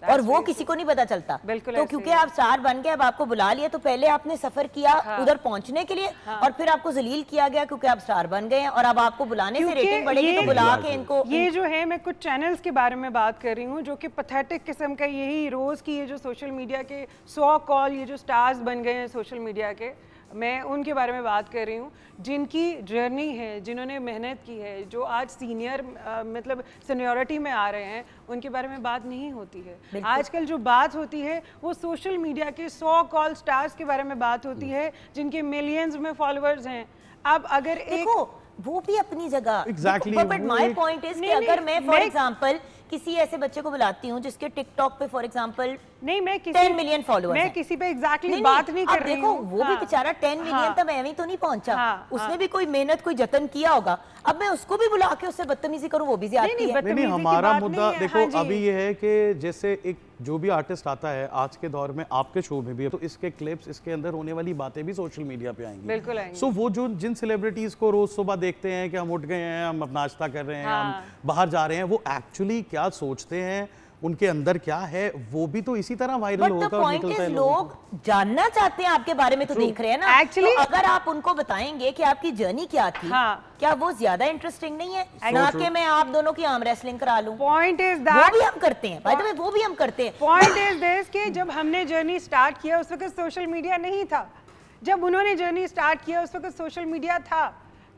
और वो किसी को नहीं पता चलता। बिल्कुल तो ऐसे क्योंकि ही। आप स्टार बन गए, अब आपको बुला लिया, तो पहले आपने सफर किया उधर पहुंचने के लिए, और फिर आपको जलील किया गया क्योंकि आप स्टार बन गए हैं, और अब आपको बुलाने से क्योंकि रेटिंग बढ़ेगी तो ये- बुला के इनको ये जो है, मैं कुछ चैनल्स के बारे में बात कर रही हूँ जो कि पैथेटिक किस्म का, यही रोज़ की ये जो सोशल मीडिया के 100 कॉल ये जो स्टार्स बन गए हैं सोशल मीडिया के, मैं उनके बारे में बात कर रही हूँ जिनकी जर्नी है, जिन्होंने मेहनत की है, जो आज सीनियर मतलब सीनियरिटी में आ रहे हैं, उनके बारे में बात नहीं होती है। आजकल जो बात होती है वो सोशल मीडिया के 100 कॉल स्टार्स के बारे में बात होती है जिनके मिलियंस में फॉलोअर्स हैं। अब अगर देखो वो भी अपनी जगह Exactly, बट वो माय एक- पॉइंट इज कि नहीं, अगर नहीं, मैं फॉर एग्जांपल किसी ऐसे बच्चे को बुलाती हूँ जिसके टिकटॉक पे फॉर एग्जांपल नहीं, मैं 10 मिलियन फॉलोअर्स मैं हैं। किसी पे एग्जैक्टली बात नहीं कर अब रही देखो हूँ। वो भी हाँ, बेचारा 10 मिलियन हाँ, तक एवं तो नहीं पहुंचा। हाँ, उसने हाँ। भी कोई मेहनत कोई जतन किया होगा। अब मैं उसको भी बुला के उससे बदतमीजी करूँ वो भी ज्यादती है। नहीं नहीं, बदतमीजी की हमारा बात मुद्दा नहीं है, देखो हाँ जी। अभी ये है कि जैसे एक जो भी आर्टिस्ट आता है आज के दौर में आपके शो में भी है, तो इसके क्लिप्स, इसके अंदर होने वाली बातें भी सोशल मीडिया पे आएंगी। बिल्कुल आएंगी। सो वो जो जिन सेलिब्रिटीज को रोज सुबह देखते हैं कि हम उठ गए हैं, हम नाश्ता कर रहे हैं, हाँ। हम बाहर जा रहे हैं, वो एक्चुअली क्या सोचते हैं, उनके अंदर क्या है, वो भी तो इसी तरह वायरल बट द होगा और पॉइंट निकलता इज है लोगों को। लोग जानना चाहते हैं आपके बारे में तो देख रहे हैं ना। Actually- तो अगर आप उनको बताएंगे कि आपकी जर्नी क्या थी, हाँ। क्या वो ज्यादा इंटरेस्टिंग नहीं है ना कि मैं आप दोनों की आर्म रेसलिंग करा लूं। पॉइंट इज वो दैट भी हम करते हैं, बाय द वे वो भी हम करते हैं। पॉइंट इज दिस कि जब हमने जर्नी स्टार्ट किया उस वक्त सोशल मीडिया नहीं था। जब उन्होंने जर्नी स्टार्ट किया उस वक्त सोशल मीडिया था,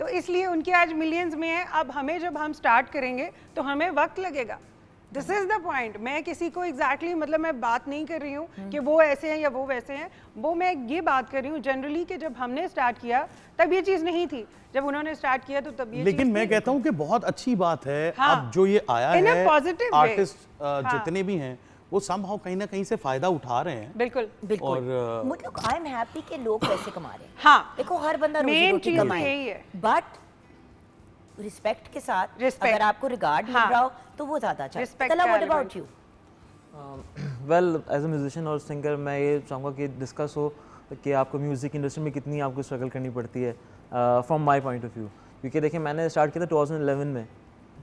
तो इसलिए उनके आज मिलियंस में है। अब हमें जब हम स्टार्ट करेंगे तो हमें वक्त लगेगा। This is the point. मैं किसी को एग्जैक्टली मतलब मैं बात नहीं कर रही हूँ कि वो ऐसे हैं या वो वैसे हैं, वो मैं ये बात कर रही हूँ जनरली कि जब हमने स्टार्ट किया तब ये चीज़ नहीं थी, जब उन्होंने स्टार्ट किया तो तब ये लेकिन चीज़ मैं थी। कहता हूँ कि बहुत अच्छी बात है। हाँ। अब जो ये आया In a है positive way। आर्टिस्ट जितने भी हैं वो समहाउ कहीं ना कहीं से फायदा उठा रहे हैं। बिल्कुल बिल्कुल और, मतलब आई एम हैप्पी कि लोग पैसे कमा रहे हैं। हाँ। देखो हर बंदा रोजी Main रोटी चीज़ कमाए, यही है। बट रिस्पेक्ट के साथ Respect। अगर आपको रिगार्ड मिल हाँ। रहा हो तो वो ज्यादा अच्छा है। Respect तला का what element। About you? Well as a musician और सिंगर मैं ये चाहूँगा कि डिस्कस हो कि आपको म्यूज़िक इंडस्ट्री में कितनी आपको स्ट्रगल करनी पड़ती है from my point of view. क्योंकि देखिए मैंने स्टार्ट किया था 2011 में,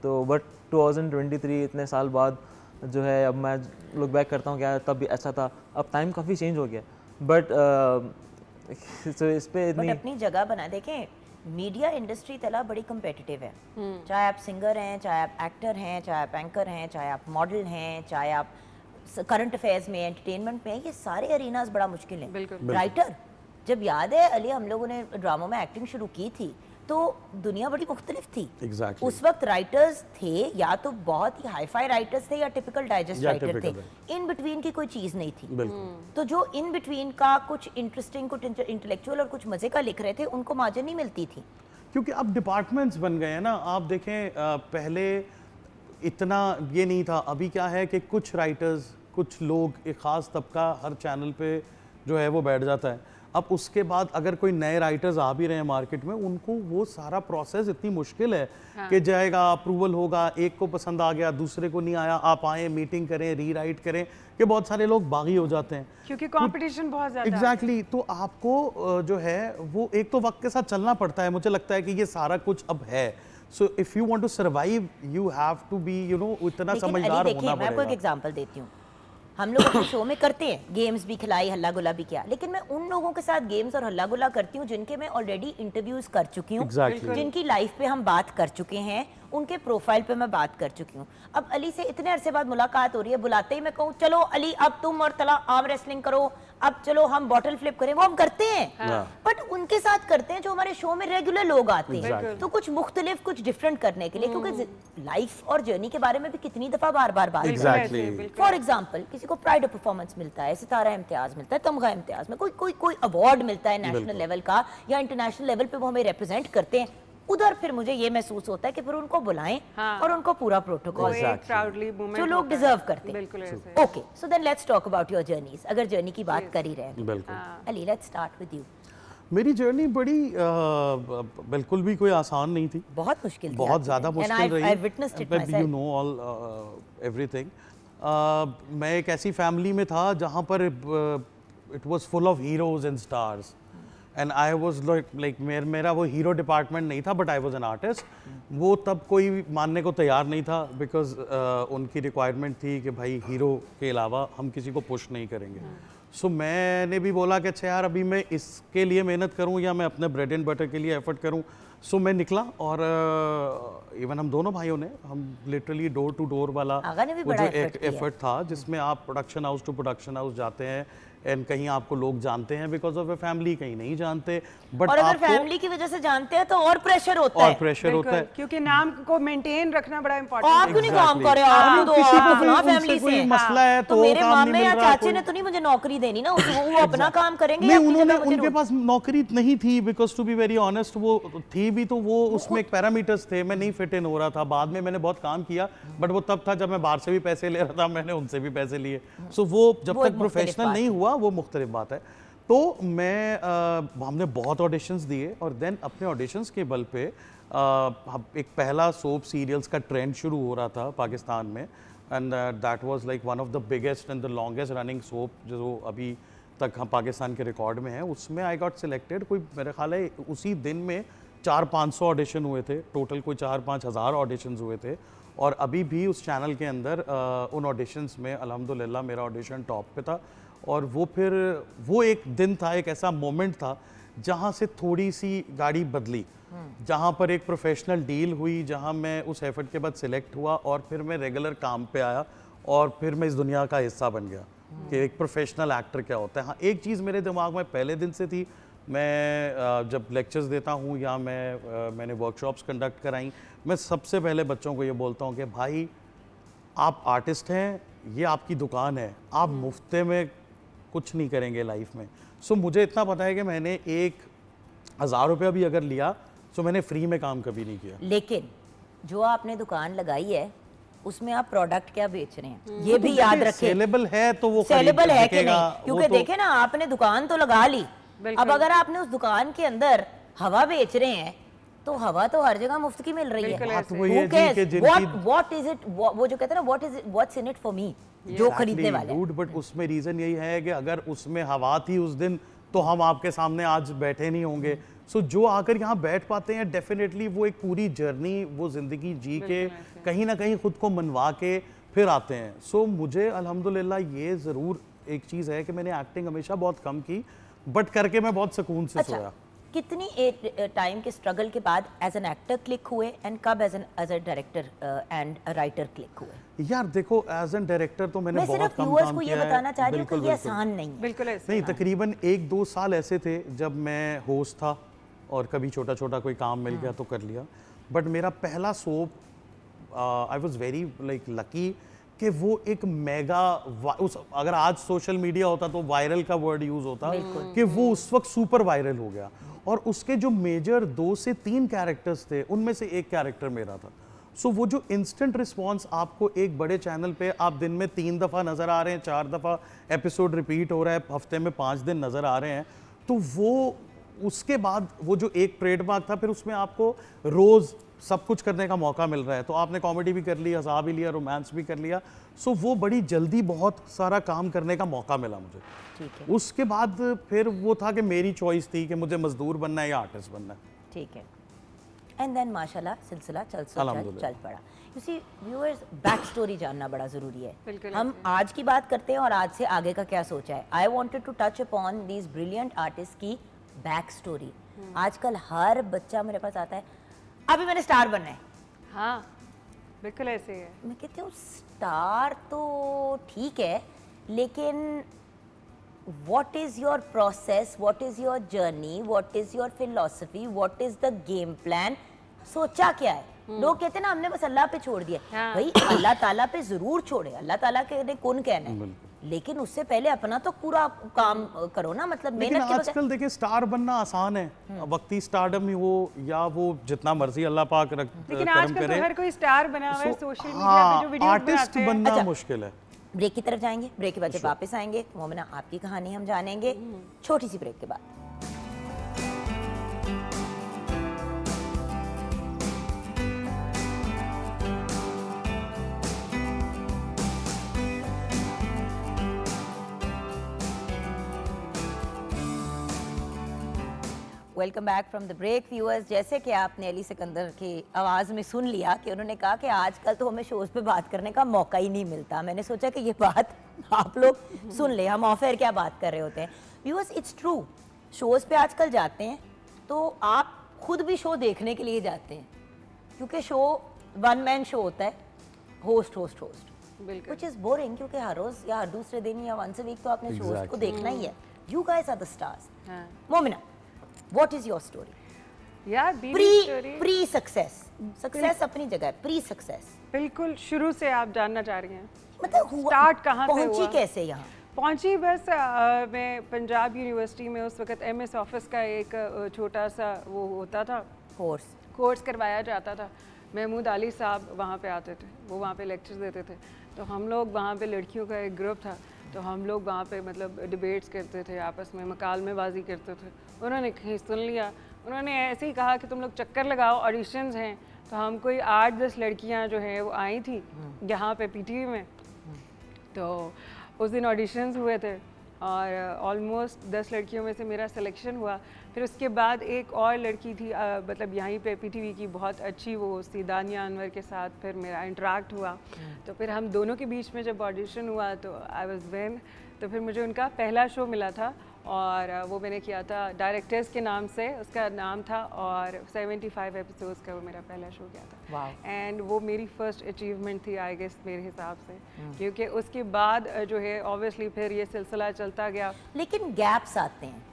तो बट 2023 इतने साल बाद जो है अब मैं लुक बैक करता हूँ क्या तब भी अच्छा था। अब टाइम काफ़ी चेंज हो गया बट तो इस पे बट इतनी अपनी जगह बना देखें। मीडिया इंडस्ट्री तला बड़ी कम्पिटिटिव है। चाहे आप सिंगर हैं, चाहे आप एक्टर हैं, चाहे आप एंकर हैं, चाहे आप मॉडल हैं, चाहे आप करंट अफेयर्स में, एंटरटेनमेंट में, ये सारे अरीनाज बड़ा मुश्किल है। बिल्कुल। राइटर, जब याद है अली हम लोगों ने ड्रामों में एक्टिंग शुरू की थी तो दुनिया बड़ी मुख्तलिफ थी। Exactly। उस वक्त राइटर्स थे या तो बहुत ही हाई-फाई राइटर्स थे या टिपिकल डाइजेस्ट या राइटर थे। typical इन बिटवीन की कोई चीज़ नहीं थी। बिल्कुल। तो जो इन बिटवीन का कुछ इंटरेस्टिंग, कुछ इंटेलेक्चुअल और कुछ मजे का लिख रहे थे उनको मार्जिन नहीं मिलती थी। क्योंकि अब डिपार्टमेंट्स बन गए हैं ना। आप देखें पहले इतना ये नहीं था। अभी क्या है कि कुछ राइटर्स, कुछ लोग, एक ख़ास तबका हर चैनल पे जो है वो बैठ जाता है। अब उसके बाद अगर कोई नए राइटर्स आ भी रहे हैं मार्केट में, उनको वो सारा प्रोसेस इतनी मुश्किल है कि जाएगा, अप्रूवल होगा, एक को पसंद आ गया, दूसरे को नहीं आया, आप आए, मीटिंग करें, रीराइट करें, कि बहुत सारे लोग बागी हो जाते हैं। क्योंकि कंपटीशन बहुत ज्यादा है। एग्जैक्टली तो आपको जो है वो एक तो वक्त के साथ चलना पड़ता है। मुझे लगता है कि ये सारा कुछ अब है। So if you want to survive you have to be इतना लेकिन समझदार अली देखिए, होना मैं आपको एक पड़ेगा। एग्जांपल देती हूँ। हम लोग अपने शो में करते हैं, गेम्स भी खिलाई, हल्ला गुला भी किया, लेकिन मैं उन लोगों के साथ गेम्स और हल्ला गुला करती हूँ जिनके मैं ऑलरेडी इंटरव्यूज कर चुकी हूँ। Exactly। जिनकी लाइफ पे हम बात कर चुके हैं, उनके प्रोफाइल पे मैं बात कर चुकी हूँ। अब अली से इतने अरसे बाद मुलाकात हो रही है, बुलाते ही मैं कहूँ चलो अली अब तुम और तला आर्म रेसलिंग करो, अब चलो हम बॉटल फ्लिप करें, वो हम करते हैं। बट उनके साथ करते हैं जो हमारे शो में रेगुलर लोग आते हैं। Exactly। तो कुछ मुख्तलिफ, कुछ डिफरेंट करने के लिए, क्योंकि लाइफ और जर्नी के बारे में भी कितनी दफा बार बार बात बिल्कुल करें। Exactly। ऐसे, बिल्कुल। फॉर एग्जाम्पल किसी को प्राइड ऑफ परफॉर्मेंस मिलता है, सितारा इम्तियाज मिलता है, तमगा इम्तियाज में कोई अवार्ड मिलता है नेशनल लेवल का या इंटरनेशनल लेवल पे वो हमें रिप्रेजेंट करते हैं। उधर फिर मुझे ये महसूस होता है कि फिर उनको बुलाएं हाँ। और उनको पूरा वो प्रोटोकॉल एक proudly moment जो लोग होता है। डिजर्व करते हैं। बिल्कुल ऐसे। Okay, so then let's talk about your journeys. अगर जर्नी की बात कर ही रहे हैं बिल्कुल। Ali, let's start with you. मेरी जर्नी बड़ी बिल्कुल भी कोई आसान नहीं थी। बहुत मुश्किल थी बहुत आपकी ज़्यादा journey, and मुश्किल रही। I've witnessed it myself. You know all everything. मैं एक ऐसी फैमिली में था जहाँ पर it was full of heroes and stars and I was like मेरा वो हीरो डिपार्टमेंट नहीं था, but I was an artist. वो तब कोई मानने को तैयार नहीं था बिकॉज उनकी रिक्वायरमेंट थी कि भाई हीरो के अलावा हम किसी को पुश नहीं करेंगे। सो मैंने भी बोला कि अच्छा यार अभी मैं इसके लिए मेहनत करूं या मैं अपने ब्रेड एंड बटर के लिए एफर्ट करूं। सो मैं निकला और इवन हम दोनों भाइयों ने, हम लिटरली डोर टू डोर वाला आगा ने भी वो बड़ा जो effort किया है। एफर्ट था, जिसमें आप production house to production house जाते हैं एंड कहीं आपको लोग जानते हैं बिकॉज ऑफ ए फैमिली, कहीं नहीं जानते, बट और अगर आपको फैमिली की वजह से जानते हैं तो और प्रेशर होता और है। प्रेशर होता है। क्योंकि नाम को मेंटेन रखना बड़ा आप इंपॉर्टेंट क्यों नहीं काम कर रहे हो? हाँ, आप तो किसी को कोई- अपना उनसे फैमिली कोई से मसला है तो तो मेरे काम नहीं मामे मिल या रहा, चाचे ने तो नहीं मुझे नौकरी देनी ना, वो अपना काम करेंगे नहीं, या अपनी उन्होंने, जगह मुझे उनके पास नौकरी नहीं थी because to be very honest वो थी भी तो वो उसमें एक पैरामीटर्स थे, मैं नहीं फिट इन हो रहा था। बाद में मैंने बहुत काम किया, बट वो तब था जब मैं बाहर से भी पैसे ले रहा था, मैंने उनसे भी पैसे लिए। सो वो जब वो एक तक मुख्तलिफ प्रोफेशनल बात नहीं हुआ वो मुख्तलिफ बात है। तो मैं हमने बहुत ऑडिशंस दिए और देन अपने ऑडिशंस के बल पे एक पहला सोप सीरियल्स का ट्रेंड शुरू हो रहा था पाकिस्तान में, and that was like one of the biggest and the longest running soap जो अभी तक हम पाकिस्तान के रिकॉर्ड में है। उसमें आई गॉट सिलेक्टेड, कोई मेरे ख्याल है उसी दिन में 400-500 ऑडिशन हुए थे टोटल, कोई 4-5 हज़ार ऑडिशंस हुए थे। और अभी भी उस चैनल के अंदर उन ऑडिशंस में अल्हम्दुलिल्लाह मेरा ऑडिशन टॉप पे था। और वो एक दिन था, एक ऐसा मोमेंट था जहाँ से थोड़ी सी गाड़ी बदली, जहाँ पर एक प्रोफेशनल डील हुई, जहाँ मैं उस एफर्ट के बाद सिलेक्ट हुआ और फिर मैं रेगुलर काम पे आया और फिर मैं इस दुनिया का हिस्सा बन गया कि एक प्रोफेशनल एक्टर क्या होता है। हाँ, एक चीज़ मेरे दिमाग में पहले दिन से थी, मैं जब लेक्चर्स देता हूँ या मैंने वर्कशॉप्स कंडक्ट कराई, मैं सबसे पहले बच्चों को ये बोलता हूँ कि भाई आप आर्टिस्ट हैं, ये आपकी दुकान है, आप मुफ्ते में कुछ नहीं करेंगे लाइफ में। सो मुझे इतना पता है कि मैंने 1,000 रुपया भी अगर लिया तो मैंने फ्री में काम कभी नहीं किया। लेकिन जो आपने दुकान लगाई है उसमें आप प्रोडक्ट क्या बेच रहे हैं ये भी याद रखें। सेलेबल है तो वो सेलेबल है कि बिकेगा, नहीं, वो क्योंकि तो- देखे ना आपने दुकान तो लगा ली, अब अगर आपने उस दुकान के अंदर हवा बेच रहे हैं तो हवा तो हर जगह मुफ्त की मिल रही है। बात वही है जी कि जिनकी What is it, वो जो कहते हैं ना what's in it for me, जो खरीदने वाले हैं। बट उसमें रीजन यही है कि अगर उसमें हवा थी उस दिन तो हम आपके सामने आज बैठे नहीं होंगे। सो जो आकर यहाँ बैठ पाते हैं डेफिनेटली वो एक पूरी जर्नी, वो जिंदगी जी के कहीं ना कहीं खुद को मनवा के फिर आते हैं। सो मुझे अल्हम्दुलिल्लाह ये ज़रूर एक चीज़ है कि मैंने एक्टिंग हमेशा बहुत कम की, बट करके मैं बहुत सुकून से सोया। कितनी टाइम के स्ट्रगल के बाद एज एन एक्टर क्लिक हुए एंड कब as a director and writer click हुए? यार देखो, एज एन डायरेक्टर तो मैंने मैं बहुत सिर्फ कम व्यूअर्स काम को ये किया है। बताना चाह रही हूँ कि बिल्कुल, ये बिल्कुल। आसान नहीं है। बिल्कुल ऐसे नहीं, तकरीबन 1-2 साल ऐसे थे जब मैं होस्ट था और कभी छोटा छोटा कोई काम मिल गया तो कर लिया। बट मेरा पहला soap I was very like lucky कि वो एक मेगा अगर आज सोशल मीडिया होता तो वायरल का वर्ड यूज होता, कि वो उस वक्त सुपर वायरल हो गया। और उसके जो मेजर 2 से 3 कैरेक्टर्स थे उनमें से एक कैरेक्टर मेरा था। सो वो जो इंस्टेंट रिस्पांस आपको एक बड़े चैनल पे आप दिन में 3 दफ़ा नज़र आ रहे हैं, 4 दफ़ा एपिसोड रिपीट हो रहा है, हफ्ते में 5 दिन नज़र आ रहे हैं, तो वो उसके बाद वो जो एक ट्रेडमार्क था, फिर उसमें आपको रोज़ सब कुछ करने का मौका मिल रहा है। तो आपने कॉमेडी भी कर ली, हंसा भी लिया, रोमांस भी कर लिया। सो वो बड़ी जल्दी बहुत सारा काम करने का मौका मिला मुझे। ठीक है, उसके बाद फिर वो था कि मेरी चॉइस थी कि मुझे मजदूर बनना है या आर्टिस्ट बनना है। ठीक है। एंड देन माशाल्लाह सिलसिला चल अल्हम्दुलिल्लाह। पड़ा। You see viewers, back story जानना बड़ा ज़रूरी है। बिल्कुल हम आज की बात करते हैं और आज से आगे का क्या सोचा है। I wanted to touch upon these brilliant artist की बैक स्टोरी। आजकल हर बच्चा मेरे पास आता है, अभी मैंने स्टार बनना है। हाँ, बिल्कुल ऐसे ही है। मैं कहती हूँ स्टार तो ठीक है, लेकिन what is your process, what is your journey, what is your philosophy, what is the game plan, सोचा क्या है। लोग कहते हैं ना हमने बस अल्लाह पे छोड़ दिया। हाँ। भाई अल्लाह ताला पे जरूर छोड़े, अल्लाह ताला के ने कौन कहना है, लेकिन उससे पहले अपना तो पूरा काम करो ना, मतलब लेकिन मेहनत के बगैर। आजकल देखिए स्टार बनना आसान है, वक्ती स्टारडम ही हो या वो जितना मर्जी अल्लाह पाक लेकिन करम आजकल करे। तो हर कोई स्टार बना हुआ है So, सोशल मीडिया पे जो वीडियोस आर्टिस्ट बनाते हैं। बनना अच्छा। मुश्किल है। ब्रेक की तरफ जाएंगे, ब्रेक के बाद जब वापस आएंगे तो मोमिना आपकी कहानी हम जानेंगे, छोटी सी ब्रेक के बाद। Welcome back from the break viewers. जैसे कि आपने अली सिकंदर की आवाज़ में सुन लिया कि उन्होंने कहा कि आजकल तो हमें शोज़ पे बात करने का मौका ही नहीं मिलता। मैंने सोचा कि ये बात आप लोग सुन ले, हम ऑफ एयर क्या बात कर रहे होते हैं। व्यूअर्स, इट्स ट्रू, शोज़ पे आजकल जाते हैं तो आप खुद भी शो देखने के लिए जाते हैं, क्योंकि शो वन मैन शो होता है, होस्ट होस्ट होस्ट, बिल्कुल विच इज बोरिंग, क्योंकि हर रोज या हर दूसरे दिन या वंस अ वीक तो आपने शोज को Exactly. देखना ही है. You guys are the stars. हाँ Momina, what is your story? यार बीवी स्टोरी प्री सक्सेस, सक्सेस अपनी जगह है, प्री सक्सेस बिल्कुल शुरू से आप जानना चाह रही हैं, मतलब हुआ, स्टार्ट कहाँ से पहुंची हुआ? कैसे यहाँ? पहुंची बस मैं पंजाब यूनिवर्सिटी में उस वक्त एमएस ऑफिस का एक छोटा सा वो होता था, कोर्स करवाया जाता था. महमूद अली साहब वहाँ पे आते थे, वो वहाँ पे लेक्चर्स देते थे. तो हम लोग वहाँ पे लड़कियों का एक ग्रुप था, तो हम लोग वहाँ पे मतलब डिबेट्स करते थे, आपस में मकालमेबाजी करते थे. उन्होंने कहीं सुन लिया, उन्होंने ऐसे ही कहा कि तुम लोग चक्कर लगाओ, ऑडिशंस हैं. तो हम कोई 8-10 लड़कियाँ जो हैं वो आई थी यहाँ पे पीटीवी में. तो उस दिन ऑडिशंस हुए थे और ऑलमोस्ट 10 लड़कियों में से मेरा सिलेक्शन हुआ. फिर उसके बाद एक और लड़की थी मतलब यहीं पे पीटीवी की बहुत अच्छी वो थी, दानिया अनवर के साथ फिर मेरा इंटरेक्ट हुआ. तो फिर हम दोनों के बीच में जब ऑडिशन हुआ तो आई वाज विन. तो फिर मुझे उनका पहला शो मिला था और वो मैंने किया था डायरेक्टर्स के नाम से, उसका नाम था, और 75 एपिसोड्स का वो मेरा पहला शो गया था. Wow. एंड वो मेरी फर्स्ट अचीवमेंट थी आई गेस मेरे हिसाब से, क्योंकि उसके बाद जो है ऑब्वियसली फिर ये सिलसिला चलता गया. लेकिन गैप्स आते हैं.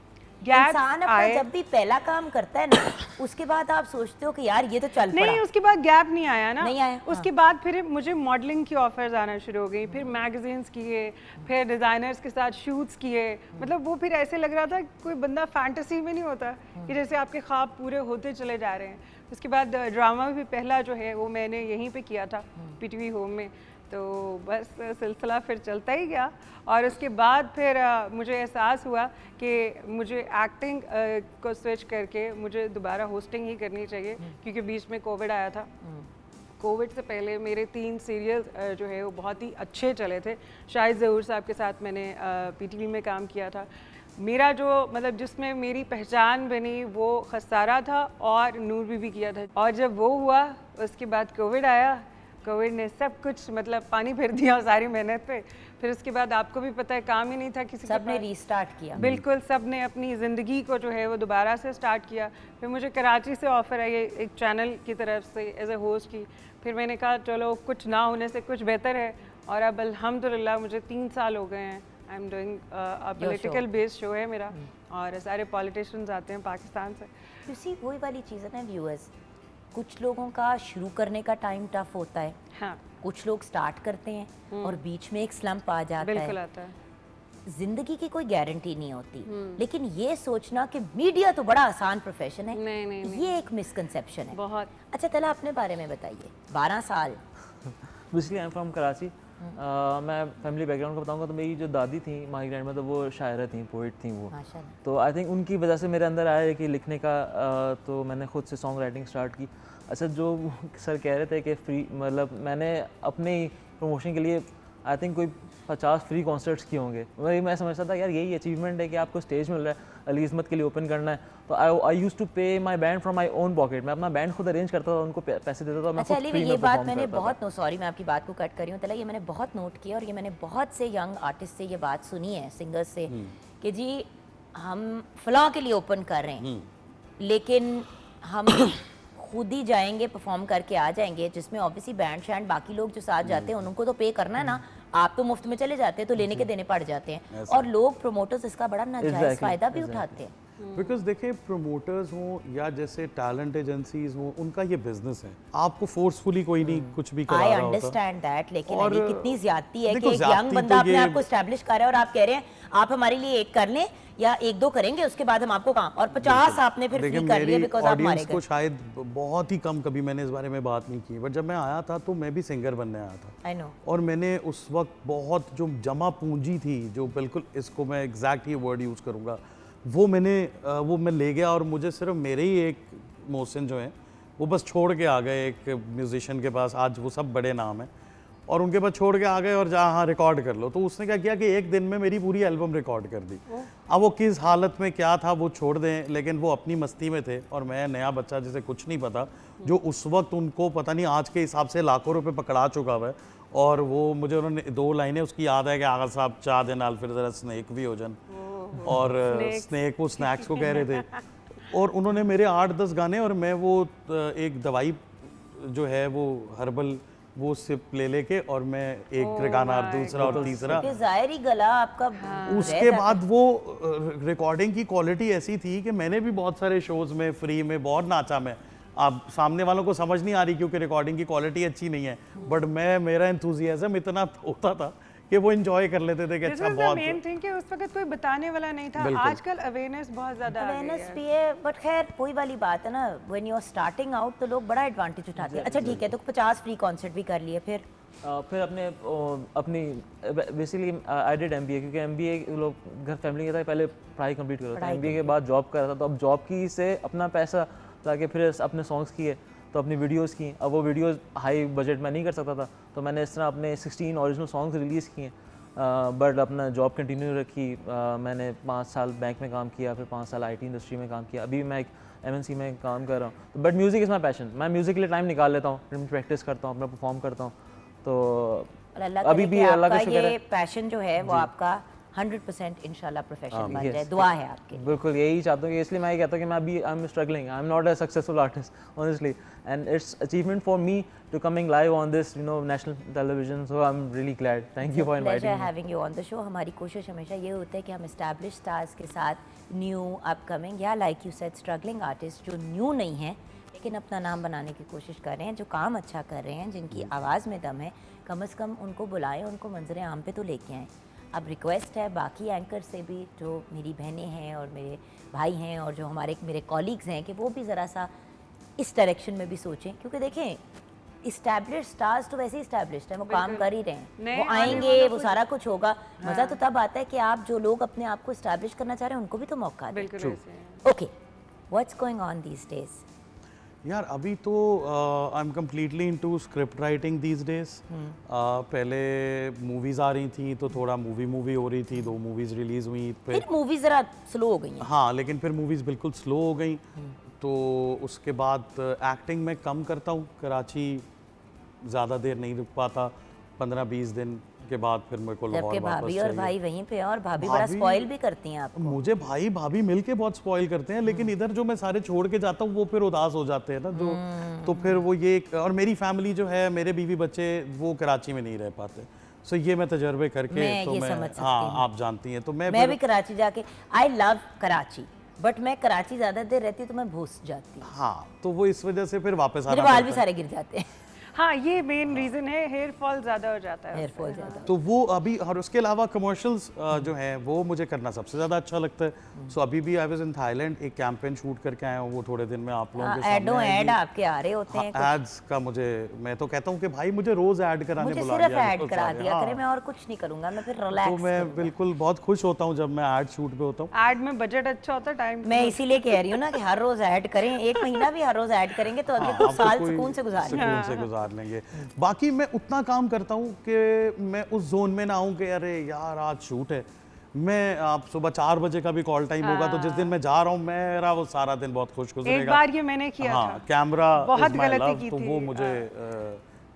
Gaps इंसान अपना आए. जब भी पहला काम करता है ना, उसके बाद आप सोचते हो कि यार ये तो चल पड़ा. नहीं, उसके बाद गैप नहीं आया ना. नहीं आया, उसके बाद फिर मुझे मॉडलिंग की ऑफर्स आना शुरू हो गई, फिर मैगजीन्स किए, फिर डिज़ाइनर्स के साथ शूट्स किए. मतलब वो फिर ऐसे लग रहा था कोई बंदा फैंटेसी में नहीं होता कि जैसे आपके ख्वाब पूरे होते चले जा रहे हैं. उसके बाद ड्रामा भी पहला जो है वो मैंने यहीं पे किया था पीटीवी होम में. तो बस सिलसिला फिर चलता ही गया. और उसके बाद फिर मुझे एहसास हुआ कि मुझे एक्टिंग को स्विच करके मुझे दोबारा होस्टिंग ही करनी चाहिए, क्योंकि बीच में कोविड आया था. कोविड से पहले मेरे 3 सीरियल्स जो है वो बहुत ही अच्छे चले थे. शाहिद ज़हूर साहब के साथ मैंने पीटीवी में काम किया था. मेरा जो मतलब जिसमें मेरी पहचान बनी वो खसारा था और नूर बीबी किया था. और जब वो हुआ उसके बाद कोविड आया. कोविड ने सब कुछ मतलब पानी फेर दिया सारी मेहनत पे. फिर उसके बाद आपको भी पता है काम ही नहीं था किसी के सबने पास. रीस्टार्ट किया. बिल्कुल, सब ने अपनी ज़िंदगी को जो है वो दोबारा से स्टार्ट किया. फिर मुझे कराची से ऑफ़र आई एक चैनल की तरफ से एज ए होस्ट की. फिर मैंने कहा चलो कुछ ना होने से कुछ बेहतर है. और अब अल्हम्दुलिल्लाह मुझे 3 साल हो गए हैं. I am doing a political based show है मेरा, और सारे पॉलिटिशियंस आते हैं पाकिस्तान से. You see, वही वाली चीज़ है ना व्यूअर्स, कुछ लोगों का शुरू करने का टाइम टफ होता है, हाँ कुछ लोग स्टार्ट करते हैं और बीच में एक स्लम्प आ जाता बिल्कुल है. आता है. जिंदगी की कोई गारंटी नहीं होती, लेकिन ये सोचना कि मीडिया तो बड़ा आसान प्रोफेशन है, नहीं, नहीं, नहीं. ये एक मिसकंसेप्शन है. बहुत. अच्छा, तला अपने बारे में बताइए. 12 साल. Basically I am from Karachi. मैं फैमिली बैकग्राउंड का बताऊंगा तो मेरी जो दादी थी, माई ग्रैंड मदर, वो शायरा थी, पोइट थी वो. माशाल्लाह. तो आई थिंक उनकी वजह से मेरे अंदर आया है कि लिखने का. तो मैंने खुद से सॉन्ग राइटिंग स्टार्ट की. अच्छा, जो सर कह रहे थे कि फ्री, मतलब मैंने अपने प्रमोशन के लिए आई थिंक कोई 50 फ्री कॉन्सर्ट्स किए होंगे. मैं समझता था यार यही अचीवमेंट है कि आपको स्टेज मिल रहा है, अली इस्मत के लिए ओपन करना है. तो आई यूज्ड टू पे my banned from my own pocket. मैं अपना बैंड खुद अरेंज करता था, उनको पैसे देता था, मैं अच्छा खुद अली, फ्री ये में बात परफॉर्म मैंने करता था. बहुत सॉरी मैं आपकी बात को कट कर रही हूँ तला, ये मैंने बहुत नोट किया और ये मैंने बहुत से यंग आर्टिस्ट से ये बात सुनी है, सिंगर्स से, कि जी हम फलां के लिए ओपन कर रहे हैं लेकिन हम खुद ही जाएंगे, परफॉर्म करके आ जाएंगे, जिसमें ऑब्वियसली बैंड शैंड बाकी लोग जो साथ जाते हैं उनको तो पे करना है ना. आप तो मुफ्त में चले जाते हैं तो लेने के देने पड़ जाते हैं, और लोग प्रोमोटर्स इसका बड़ा नाजायज फायदा भी उठाते हैं. बिकॉज देखिए, प्रोमोटर्स हों या जैसे टैलेंट एजेंसीज हों, उनका ये बिजनेस है. आपको फोर्सफुली कोई नहीं कुछ भी करा आई रहा होता. अंडरस्टैंड दैट, लेकिन और अभी कितनी ज्यादती है कि देखो, एक ज्यादती यंग तो बंदा अपने ये- आप को एस्टैब्लिश कर रहा है और आप कह रहे हैं आप हमारे लिए एक कर लें या 1-2 करेंगे उसके बाद हम आपको काम, और 50 आपने फिर देखिए, फ्री कर लिए मेरी बिकॉज आप हमारे ऑडियंस को घर. शायद बहुत ही कम कभी मैंने इस बारे में बात नहीं की, बट जब मैं आया था तो मैं भी सिंगर बनने आया था. I know. और मैंने उस वक्त बहुत जो जमा पूंजी थी, जो बिल्कुल इसको मैं एग्जैक्ट ही वर्ड यूज़ करूँगा, वो मैं ले गया. और मुझे सिर्फ मेरे ही एक मोहसिन जो हैं वो बस छोड़ के आ गए एक म्यूजिशियन के पास. आज वो सब बड़े नाम हैं, और उनके पास छोड़ के आ गए और जहाँ हाँ रिकॉर्ड कर लो. तो उसने क्या किया कि एक दिन में मेरी पूरी एल्बम रिकॉर्ड कर दी. अब वो किस हालत में क्या था वो छोड़ दें, लेकिन वो अपनी मस्ती में थे और मैं नया बच्चा जिसे कुछ नहीं पता, जो उस वक्त उनको पता नहीं आज के हिसाब से लाखों रुपए पकड़ा चुका हुआ है. और वो मुझे उन्होंने 2 लाइनें उसकी याद है कि आगा साहब चाह दे नाल फिर ज़रा स्नैक भी हो जान, और स्नैक वो स्नैक्स को कह रहे थे. और उन्होंने मेरे 8-10 गाने, और मैं वो एक दवाई जो है वो हर्बल वो सिप ले लेके और मैं एक गाना और दूसरा और तीसरा। क्योंकि जाहिर ही गला आपका उसके बाद वो रिकॉर्डिंग की क्वालिटी ऐसी थी कि मैंने भी बहुत सारे शोज में फ्री में बहुत नाचा मैं। अब सामने वालों को समझ नहीं आ रही क्योंकि रिकॉर्डिंग की क्वालिटी अच्छी नहीं है, बट मेरा एंथुजियाज्म इतना होता था कि वो एंजॉय कर लेते थे कि अच्छा बहुत। मेन थिंग कि उस वक्त कोई बताने वाला नहीं था। आजकल अवेयरनेस बहुत ज्यादा आ गई अवेयरनेस है। भी है, बट खैर वही वाली बात है ना, when you are starting out तो लोग बड़ा एडवांटेज उठाते हैं। अच्छा ठीक है, तो 50 फ्री कॉन्सर्ट भी कर लिए, फिर अपनी बेसिकली आई डिड MBA, क्योंकि MBA लोग घर फैमिली के था, पहले पढ़ाई कंप्लीट कर रहा था, MBA के बाद जॉब कर रहा था, तो अब जॉब की से अपना पैसा लाके फिर अपने सॉन्ग्स किए, तो अपनी वीडियोस की। अब वो वीडियोस हाई बजट में नहीं कर सकता था, तो मैंने इस तरह अपने 16 ओरिजिनल सॉन्ग्स रिलीज़ किए, बट अपना जॉब कंटिन्यू रखी। मैंने 5 साल बैंक में काम किया, फिर 5 साल IT इंडस्ट्री में काम किया, अभी मैं एक MNC में काम कर रहा हूँ। But music is my passion, मैं म्यूज़िक के लिए टाइम निकाल लेता हूँ, प्रैक्टिस करता हूँ, अपना परफॉर्म करता हूँ। तो अभी भी अल्लाह का शुक्र है, ये पैशन जो है वो आपका 100% इंशाल्लाह प्रोफेशन बन जाए, दुआ है आपके। बिल्कुल यही चाहता हूँ कि इसलिए मैं ये कहता हूँ कि मैं अभी I am struggling, I am not a successful artist honestly, and it's achievement for me to coming live on this national television, so I am really glad. Thank you for inviting me. Having you on the show. हमारी कोशिश हमेशा ये होता है कि हम establish stars के साथ न्यू अपकमिंग या like you said struggling artist जो न्यू नहीं है लेकिन अपना नाम बनाने की कोशिश कर रहे हैं, जो काम अच्छा कर रहे हैं, जिनकी आवाज़ में दम है, कम से कम उनको बुलाएं, उनको मंजर आम पे तो लेके आएँ। अब रिक्वेस्ट है बाकी एंकर से भी, जो मेरी बहनें हैं और मेरे भाई हैं और जो मेरे कॉलीग्स हैं, कि वो भी ज़रा सा इस डायरेक्शन में भी सोचें, क्योंकि देखें इस्टेब्लिश्ड स्टार्स तो वैसे ही इस्टेब्लिश्ड हैं, वो काम कर ही रहे हैं, वो आएंगे, वो सारा कुछ होगा। मज़ा तो तब आता है कि आप जो लोग अपने आप को इस्टेब्लिश करना चाह रहे हैं उनको भी तो मौका दें। Okay, what's going on these days? यार अभी तो I am completely into script writing these days. पहले मूवीज़ आ रही थी तो थोड़ा मूवी हो रही थी, 2 मूवीज़ रिलीज़ हुई, फिर मूवीज़ ज़रा स्लो हो गई हैं। हाँ, लेकिन फिर मूवीज़ बिल्कुल स्लो हो गई। तो उसके बाद एक्टिंग में कम करता हूँ, कराची ज़्यादा देर नहीं रुक पाता, 15-20 दिन के बाद फिर मेरे को लाहौर वापस भाभी और भाई वहीं पे हैं, और भाभी बड़ा स्पॉइल भी करती हैं आपको। मुझे भाई भाभी मिलके बहुत स्पॉइल करते हैं, लेकिन इधर जो मैं सारे छोड़ के जाता हूँ वो फिर उदास हो जाते हैं ना, जो तो फिर वो ये। और मेरी फैमिली जो है, मेरे बीवी बच्चे वो कराची में नहीं रह पाते, सो ये मैं तजर्बे करके तो मैं हाँ आप जानती हैं, तो मैं भी कराची जाके आई लव कराची, बट मैं कराची ज़्यादा देर रहती तो मैं भूस जाती। हाँ, तो वो इस वजह से फिर वापस आना मेरे बाल भी सारे गिर जाते हैं। हाँ, ये मेन रीजन है, हेयर फॉल ज्यादा हो जाता है, हेयर फॉल ज़्यादा। तो वो अभी, और उसके अलावा कमर्शियल्स जो हैं वो मुझे करना सबसे ज़्यादा अच्छा लगता है। सो अभी भी आई वाज इन थाईलैंड, एक कैंपेन शूट करके आया हूँ, वो थोड़े दिन में आप लोगों के सामने आएगी। ऐड आपके आ रहे होते हैं एड्स का मैं तो कहता हूँ कि भाई मुझे रोज ऐड कराने मुझे बुला सिर्फ दिया ऐड करा दिया करे, मैं और कुछ नहीं करूँगा, मैं फिर तो रिलैक्स। मैं बिल्कुल बहुत खुश होता हूँ जब मैं ऐड शूट पे होता हूँ। ऐड में बजट अच्छा होता है, टाइम मैं इसीलिए कह रही हूँ ना कि हर रोज ऐड करें, 1 महीना भी हर रोज ऐड करेंगे तो अगले कुछ साल सुकून से गुजार लेंगे। बाकी मैं उतना काम करता हूँ कि मैं उस जोन में ना आऊँ कि अरे यार आज शूट है, मैं आप सुबह 4 बजे का भी कॉल टाइम होगा तो जिस दिन मैं जा रहा हूँ मेरा वो सारा दिन बहुत खुश गुजरेगा। एक बार ये मैंने किया था, कैमरा बहुत गलती की तो थी। वो मुझे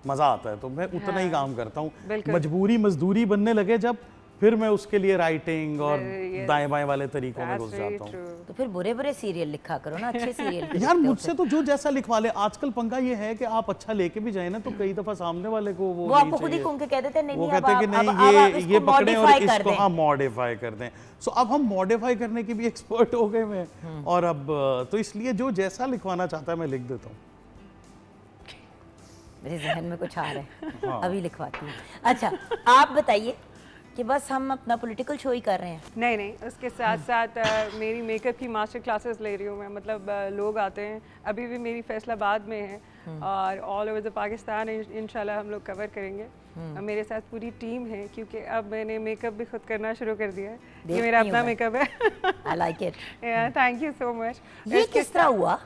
मजा आता है, तो मैं उतना ही काम करता हूँ। मजबूरी मजदूरी बनने लगे जब, फिर मैं उसके लिए राइटिंग और दाएं बाएं वाले तरीकों में घुस जाता हूँ। तो फिर बुरे सीरियल लिखा करो ना, अच्छे सीरियल। यार मुझसे तो जो जैसा लिखवा ले, आजकल पंगा ये है कि आप अच्छा लेके भी जाए ना तो कई दफा सामने वाले को वो आपको खुद ही घूम के कह देते हैं, नहीं वो नहीं, कहते हैं कि नहीं ये पकड़े और इसको हाँ मॉडिफाई कर दें। सो अब हम मॉडिफाई करने की भी एक्सपर्ट हो गए मैं, और अब तो इसलिए जो जैसा लिखवाना चाहता है मैं लिख देता हूँ। मेरे जहन में कुछ आ रहा है, अभी लिखवाती हूँ। अच्छा आप बताइए कि बस हम अपना पॉलिटिकल शो ही कर रहे हैं? नहीं, उसके साथ साथ मेरी मेकअप की मास्टर क्लासेस ले रही हूँ मैं, मतलब लोग आते हैं, अभी भी मेरी फैसलाबाद में है और ऑल ओवर द पाकिस्तान इंशाल्लाह हम लोग कवर करेंगे। और मेरे साथ पूरी टीम है, क्योंकि अब मैंने मेकअप भी खुद करना शुरू कर दिया है, ये मेरा अपना मेकअप है। I like it. Thank you so much. ये किस तरह हुआ?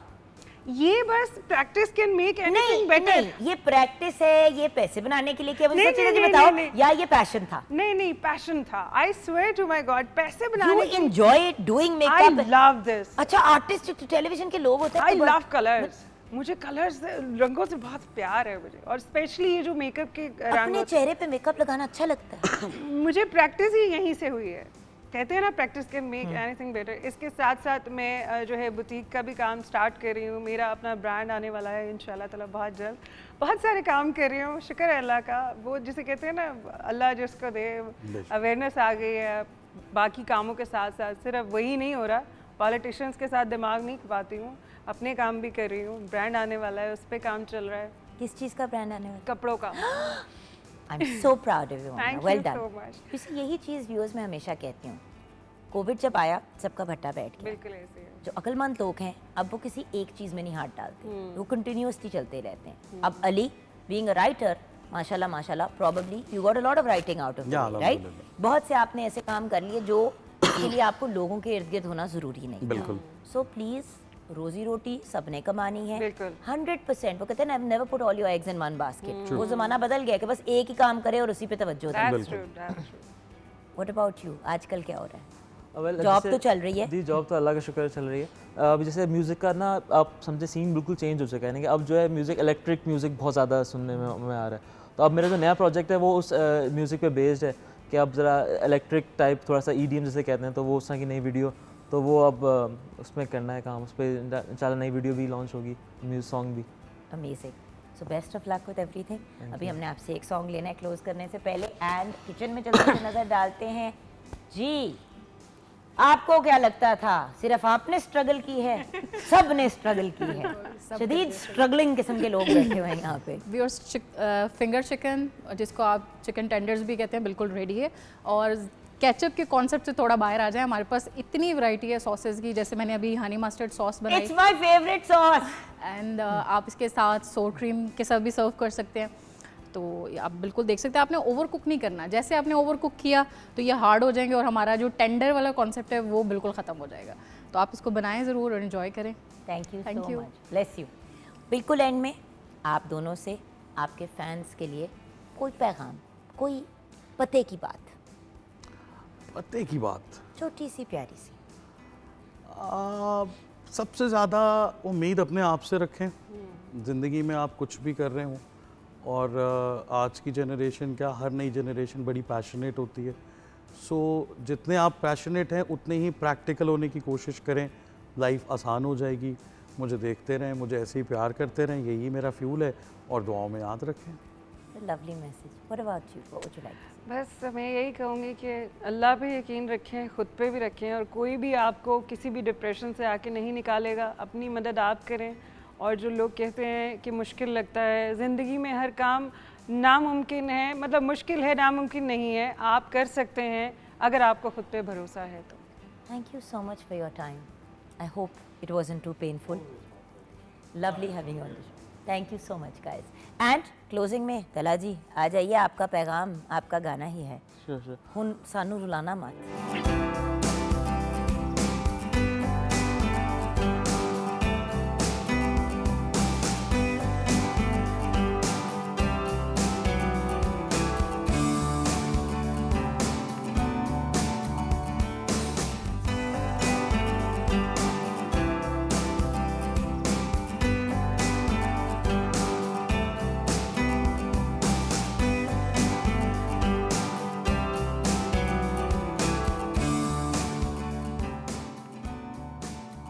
ये बस practice can make anything better. नहीं, ये प्रैक्टिस है, ये पैसे बनाने के लिए क्या बताओ, या ये पैशन था? नहीं, पैशन था। I swear to my God, पैसे बनाने You enjoy doing makeup? I love this। अच्छा, आर्टिस्ट टेलीविजन के लोग होते हैं। I love colors। मुझे कलर्स, रंगों से बहुत प्यार है मुझे, और स्पेशली ये जो मेकअप के रंग, अपने चेहरे पे मेकअप लगाना अच्छा लगता है। मुझे प्रैक्टिस ही यहीं से हुई है। कहते हैं ना practice can make anything better. इसके साथ साथ मैं जो है बुटीक का भी काम स्टार्ट कर रही हूँ। मेरा अपना ब्रांड आने वाला है इंशाल्लाह ताला बहुत जल्द। बहुत सारे काम कर रही हूँ, शुक्र है अल्लाह का। वो जिसे कहते हैं ना अल्लाह जिसको दे, अवेयरनेस आ गई है। बाकी कामों के साथ साथ सिर्फ वही नहीं हो रहा, पॉलिटिशियंस के साथ दिमाग नहीं खपाती हूँ, अपने काम भी कर रही हूँ। ब्रांड आने वाला है, उस पर काम चल रहा है। किस चीज़ का ब्रांड आने वाला है? कपड़ों का। I am so proud of you, Thank well you done. so much. क्योंकि यही चीज़ व्यूअर्स में हमेशा कहती हूँ, कोविड जब आया सबका भट्टा बैठ गया। बिल्कुल ऐसे है। जो अक्लमंद लोग हैं अब वो किसी एक चीज़ में नहीं हाथ डालते, वो कंटिन्यूसली चलते रहते हैं। अब अली बीइंग अ राइटर, माशाल्लाह माशाल्लाह, probably you got a lot of writing out of Yeah, it, right? alhamdulillah. बहुत से आपने ऐसे काम कर लिए जो के लिए आपको लोगों के इर्द गिर्द होना ज़रूरी नहीं। बिल्कुल। सो प्लीज़, रोजी रोटी सबने कमानी है। बिल्कुल। 100%। वो कहते हैं ना, never put all your eggs in one basket. वो ज़माना बदल गया कि बस एक ही काम करे और उसी पे तवज्जो दे। That's true, that's true. What about you, आजकल क्या हो रहा है? Well, जॉब जैसे- तो चल रही है। जी, जॉब तो अल्लाह का शुक्र है चल रही है। अभी जैसे म्यूज़िक का ना, आप समझे सीन बिल्कुल चेंज हो चुका है ना, कि अब जो है म्यूज़िक, इलेक्ट्रिक म्यूज़िक बहुत ज़्यादा सुनने में आ रहा है। तो अब मेरा जो नया प्रोजेक्ट है वो उस म्यूज़िक पे बेस्ड है कि अब ज़रा इलेक्ट्रिक टाइप, थोड़ा सा EDM जैसे कहते हैं, तो वो उस तरह की नई वीडियो, तो वो अब उसमें करना है काम। उस पर इंशाल्लाह नई वीडियो भी लॉन्च होगी, म्यूज़िक सॉन्ग भी। Amazing. So best of luck with everything. अभी हमने आपसे एक सॉन्ग लेना है क्लोज करने से पहले, एंड किचन में जल्दी से नजर डालते हैं। जी, आपको क्या लगता था सिर्फ आपने स्ट्रगल की है? सब ने स्ट्रगल की है। शदीद स्ट्रगलिंग किस्म के लोग बैठे हुए हैं यहाँ पे। व्यूअर्स, फिंगर चिकन, जिसको आप चिकन टेंडर्स भी कहते हैं, बिल्कुल रेडी है। और केचप के कॉन्सेप्ट से थोड़ा बाहर आ जाए, हमारे पास इतनी वैरायटी है सॉसेस की। जैसे मैंने अभी हनी मस्टर्ड सॉस बनाई, it's my favourite sauce. And आप इसके साथ सोर क्रीम के साथ भी सर्व कर सकते हैं। तो आप बिल्कुल देख सकते हैं, आपने ओवर कुक नहीं करना। जैसे आपने ओवर कुक किया तो ये हार्ड हो जाएंगे और हमारा जो टेंडर वाला कॉन्सेप्ट है वो बिल्कुल ख़त्म हो जाएगा। तो आप इसको बनाएं ज़रूर और इन्जॉय करें। Thank you Thank so you. Much, bless you. बिल्कुल एंड में आप दोनों से, आपके फैंस के लिए कोई पैगाम, कोई पते की बात, पते की बात, छोटी सी प्यारी सी। सबसे ज़्यादा उम्मीद अपने आप से रखें। ज़िंदगी में आप कुछ भी कर रहे हो, और आज की जनरेशन क्या, हर नई जनरेशन बड़ी पैशनेट होती है। सो जितने आप पैशनेट हैं उतने ही प्रैक्टिकल होने की कोशिश करें, लाइफ आसान हो जाएगी। मुझे देखते रहें, मुझे ऐसे ही प्यार करते रहें, यही मेरा फ्यूल है, और दुआओं में याद रखें। Lovely message. What about you, what would you like? बस मैं यही कहूँगी कि अल्लाह पे यकीन रखें, ख़ुद पे भी रखें, और कोई भी आपको किसी भी डिप्रेशन से आके नहीं निकालेगा। अपनी मदद आप करें। और जो लोग कहते हैं कि मुश्किल लगता है, ज़िंदगी में हर काम नामुमकिन है, मतलब मुश्किल है, नामुमकिन नहीं है। आप कर सकते हैं अगर आपको खुद पे भरोसा है तो। Thank you so much for your time. I hope it wasn't too painful. Lovely having you on the show. Thank you so much, guys. And closing में तला जी आ जाइए, आपका पैगाम, आपका गाना ही है। Sure, sure. हुन सानू रुलाना मत।